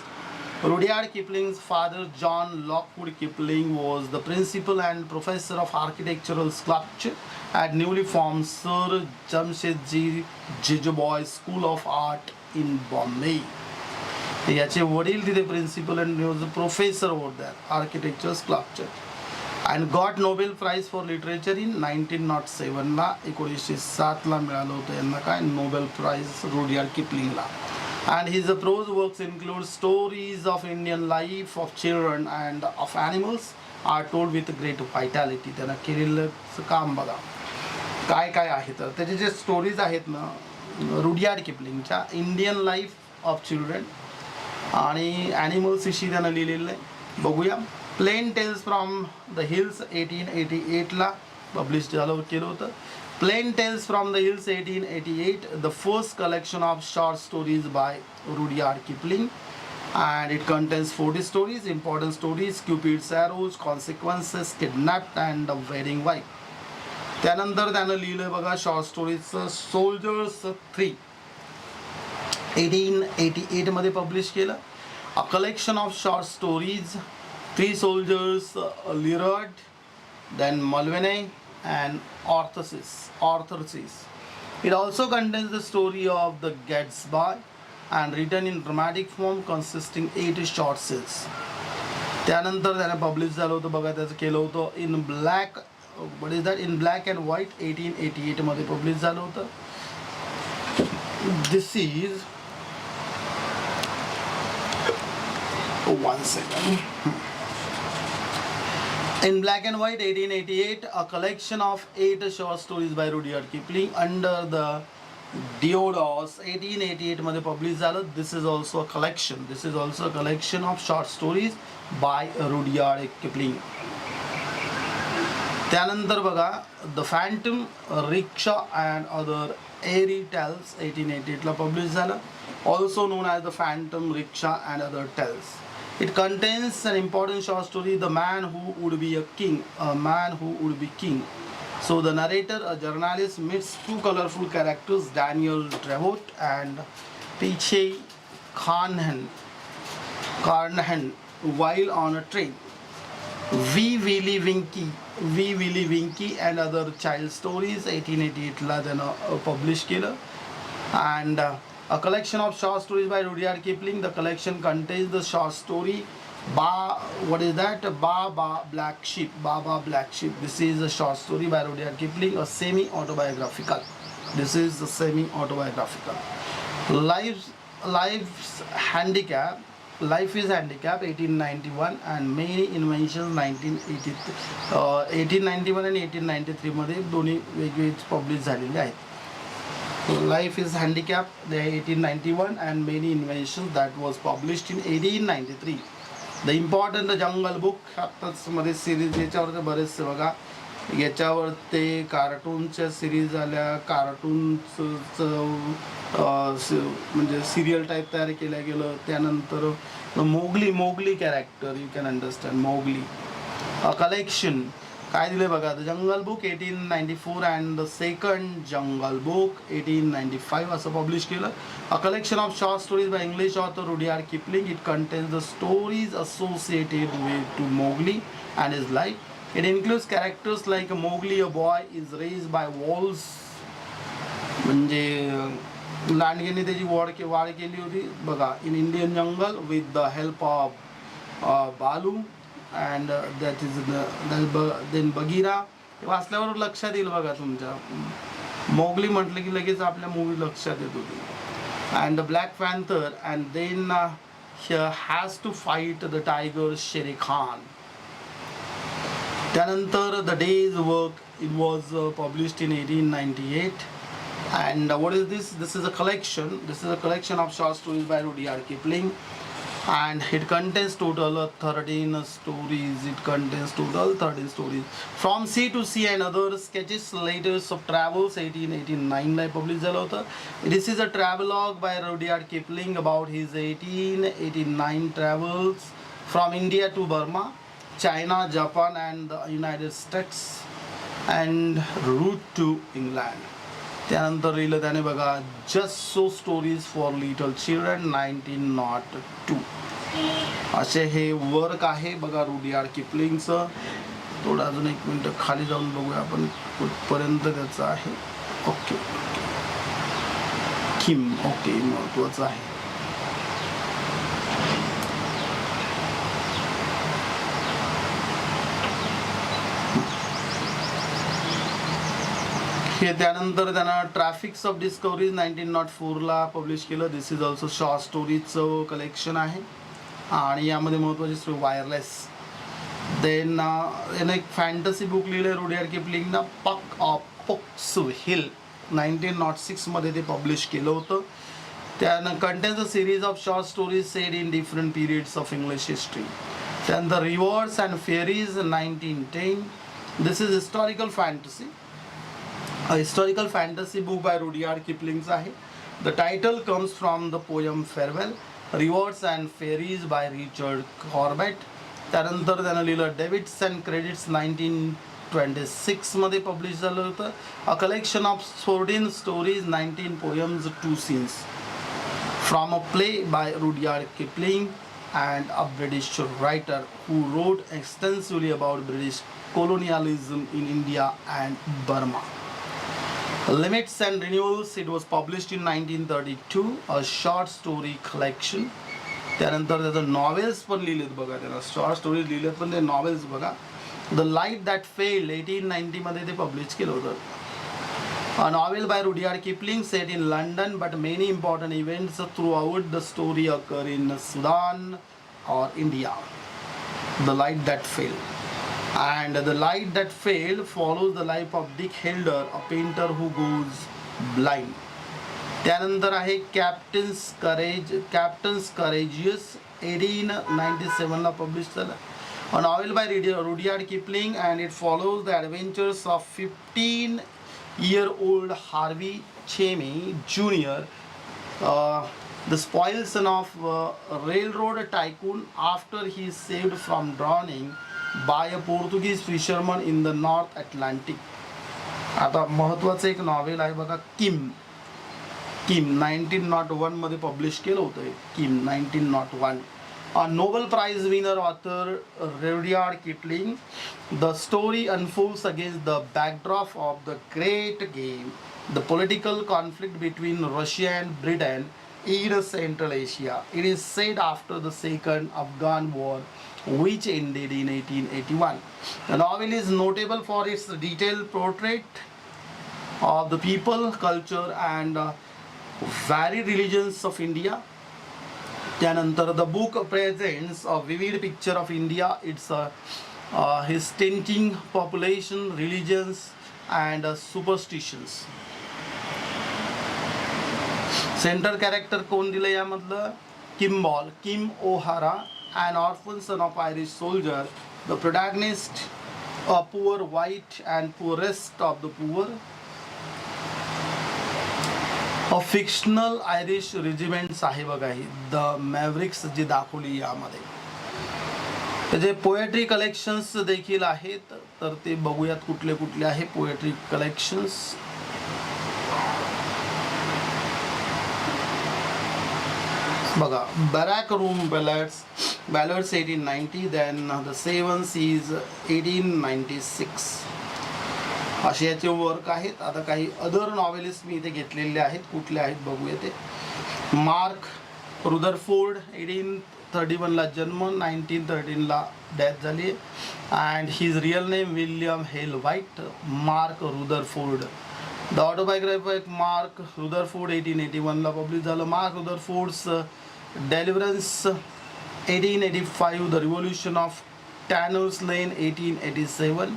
Rudyard Kipling's father, John Lockwood Kipling, was the principal and professor of architectural sculpture at newly formed Sir Jamshedji Jijaboy School of Art in Bombay. याचे वडील तिथे principal and was a professor over that architecture sculpture and got Nobel prize for literature in 1907 ला 1907 ला मिळालं होतं यांना काय Nobel prize Rudyard किपलिंगला. And his prose works include stories of Indian life, of children and of animals are told with great vitality. त्यांना केलेलं काम बघा काय काय आहे तर त्याचे जे स्टोरीज आहेत ना रुडयार्ड किपलिंगच्या इंडियन लाईफ ऑफ चिल्ड्रन आणि ॲनिमल्स विषयी त्यानं लिहिलेलं आहे. बघूया. Plain tales from the hills 1888 ला पब्लिश केलं होतं. Plain Tales from the Hills 1888, the first collection of short stories by Rudyard Kipling, and it contains 40 stories, important stories, Cupid's arrows, consequences, kidnapped and the wedding wife. त्यानंतर त्यानं लिहिलं बघा short stories soldiers 3 1888 मध्ये publish केलं. A collection of short stories 3 soldiers, Learard, then Mulvaney and Orthosis. It also contains the story of the Gatsby and written in dramatic form consisting 8 short stories. त्यानंतर त्याने publish झालं होतं बघा त्याचं केलं होतं in black in black and white 1888 मध्ये publish झालं होतं. दिस is 1 second. In Black and White 1888, a collection of 8 short stories by Rudyard Kipling under the Diodos 1888 मध्ये पब्लिश झालं. This is also a collection of short stories by Rudyard Kipling. त्यानंतर बघा The Phantom, Rickshaw and Other Airy Tales 1888 ला publish झालं. Also known as The Phantom, Rickshaw and Other Tales. It contains an important short story, The Man Who Would Be a King, a Man Who Would Be King. So the narrator, a journalist, meets 2 colorful characters, Daniel Drevoort and P.J. Carnahan, while on a train. Wee Willie Winky and Other Child Stories 1888 ला त्यानं publish केलं. And a collection of short stories by Rudyard Kipling. The collection contains the short story Baba Black Sheep. This is a short story by Rudyard Kipling, a semi-autobiographical. Life's Handicap. Life is Handicap 1891 and Many Inventions 1891 and 1893 मध्ये दोन्ही वेगवेगळे publish झालेले आहेत. Life is Handicap 1891 and Many Inventions that was published in 1893. The Important Jungle Book आत्ताच मध्ये series याच्यावर बरेचसे बघा याच्यावर ते कार्टूनच्या सिरीज आल्या कार्टूनचं म्हणजे सिरियल टाईप तयार केलं गेलं. त्यानंतर Mowgli character you can understand Mowgli collection काय दिले बघा the jungle book 1894 and the second jungle book 1895 असं पब्लिश केलं. A collection of short stories by English author Rudyard Kipling. It contains the stories associated with to Mowgli and his life. It includes characters like Mowgli a boy is raise by wolves म्हणजे लांडगेने त्याची वाढ केली होती बघा in Indian jungle with the help of Baloo and that is then Bagheera. वाचल्यावर लक्षात येईल बघा तुमच्या मोगली म्हटलं की लगेच आपल्या मूवी लक्षात येत होती. And the black panther and then has to fight the tiger Shere Khan. त्यानंतर the days work it was published in 1898. And what is this? This is a collection. This is a collection of short stories by Rudyard Kipling, and it contains total 13 stories. It contains total 13 stories. From Sea to Sea and Other Sketches, Letters of Travels 1889 ला published झालं होतं. This is a travelogue by Rudyard Kipling about his 1889 travels from India to Burma, China, Japan and the United States and route to England. त्यानंतर लिहिलं त्याने बघा just so stories for little children 1902. असे हे work आहे बघा Rudyard किपलिंगचं. थोडं अजून 1 मिनिट खाली जाऊन बघूया आपण कुठपर्यंत त्याचं आहे. ओके किम ओके महत्त्वाचं आहे. हे त्यानंतर त्यांना ट्रॅफिक्स ऑफ डिस्कवरीज 1904 ला पब्लिश केलं. दिस इज ऑल्सो शॉर्ट स्टोरीजचं कलेक्शन आहे आणि यामध्ये महत्त्वाची स्टोरी वायरलेस. देन यानं एक फॅन्टसी बुक लिहिलं आहे रुडियार्ड किपलिंगनं, पक ऑफ पोक्स हिल 1906 मध्ये ते पब्लिश केलं होतं. त्यानं contains a series of short stories set in different periods of English history. त्यानंतर rewards and fairies 1910. This is historical fantasy. A historical fantasy book by Rudyard Kipling आहे. The title comes from the poem Farewell. Rewards and Fairies by Richard Corbett. त्यानंतर त्यानं लिहिलं debits and credits 1926 मध्ये publish झालं होतं. A collection of 14 stories, 19 poems, 2 scenes from a play by Rudyard Kipling and a British writer who wrote extensively about British colonialism in India and Burma. Limits and Renewals, it was published in 1932, a short story collection. त्यानंतर त्याचं novels पण लिहिलेत बघा, त्याला short stories लिहिलेत पण ते novels बघा. The light that failed 1890 मध्ये ते पब्लिश केलं होतं. A novel by Rudyard Kipling set in London, but many important events throughout the story occur in Sudan or India. The light that failed. And The Light That Failed follows the life of Dick Hilder, a painter who goes blind. त्यानंतर आहे captains courageous 1897 ला publish झालं. A novel by Rudyard Kipling, and it follows the adventures of 15-year-old Harvey Chemi Jr., the spoiled son of a railroad tycoon after he is saved from drowning by a Portuguese fisherman in the North Atlantic. आता महत्त्वाचं एक novel आहे बघा Kim 1901 मध्ये publish केलं होतं. Kim 1901. A Nobel Prize winner author Rudyard Kipling. The story unfolds against the backdrop of the Great Game, the political conflict between Russia and Britain in Central Asia. It is set after the Second Afghan War, which ended in 1881. The novel is notable for its detailed portrait of the people, culture and varied religions of India. त्यानंतर the book presents a vivid picture of India, its his changing population, religions and superstitions. Centre character कोण दिलं यामधलं? Kim O'Hara, an orphan son of Irish soldier. The protagonist, a poor white and poorest of the poor. A fictional Irish regiment आहे बघा ही the मॅव्रिक्स जी दाखवली यामध्ये. त्याचे poetry collections देखील आहेत, तर ते बघूयात कुठले कुठले आहे पोएट्री कलेक्शन्स. बघा barrack room ballads 1890. Then the seven seas 1896. असे याचे वर्क आहेत. आता काही अदर नॉवेलिस्ट मी इथे घेतलेले आहेत, कुठले आहेत बघूया ते. मार्क रुदरफोर्ड 1831 ला जन्म, 1913 ला डेथ झाली. And his real name William Hale white. Mark Rutherford. The autobiography of mark Rutherford 1881 ला पब्लिश झालं. मार्क रुदरफोर्ड्स डेलिव्हरन्स 1885. द रिव्होल्युशन ऑफ टॅनर्स लेन 1887.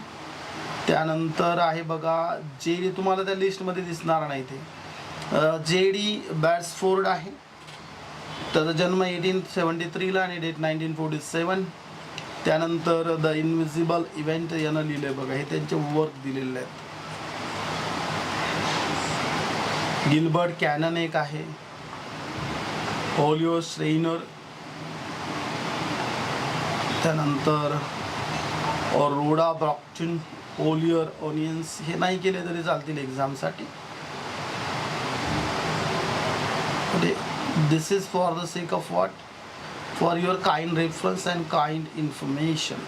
त्यानंतर आहे बघा जे तुम्हाला त्या लिस्टमध्ये दिसणार नाही ते जे डी बॅट्सफोर्ड आहे, त्याचा जन्म 1873ला आणि डेट 1947. त्यानंतर द इनविजिबल इव्हेंट यानं लिहिलं बघा, हे त्यांचे वर्क दिलेले आहेत. गिल्बर्ट कॅनन एक आहे, ओलिओ श्रेइनर, त्यानंतर रोडा ब्रॉक्टन, ओलियर ओनियन्स. हे नाही केले तरी चालतील एक्झामसाठी. This is for the sake of what, for your kind reference and kind information.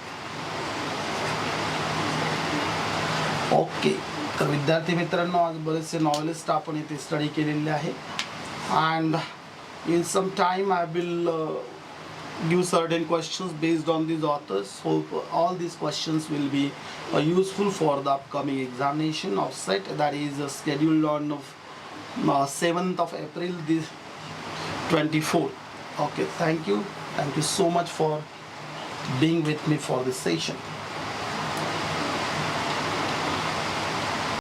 Okay, तर विद्यार्थी मित्रांनो, आज बरेचसे नॉवेलिस्ट आपण इथे स्टडी केलेले आहे. And in some time I will give certain questions based on these authors. Hope all these questions will be useful for the upcoming examination of SET, that is scheduled on 7th of April this 24. Okay, thank you so much for being with me for this session.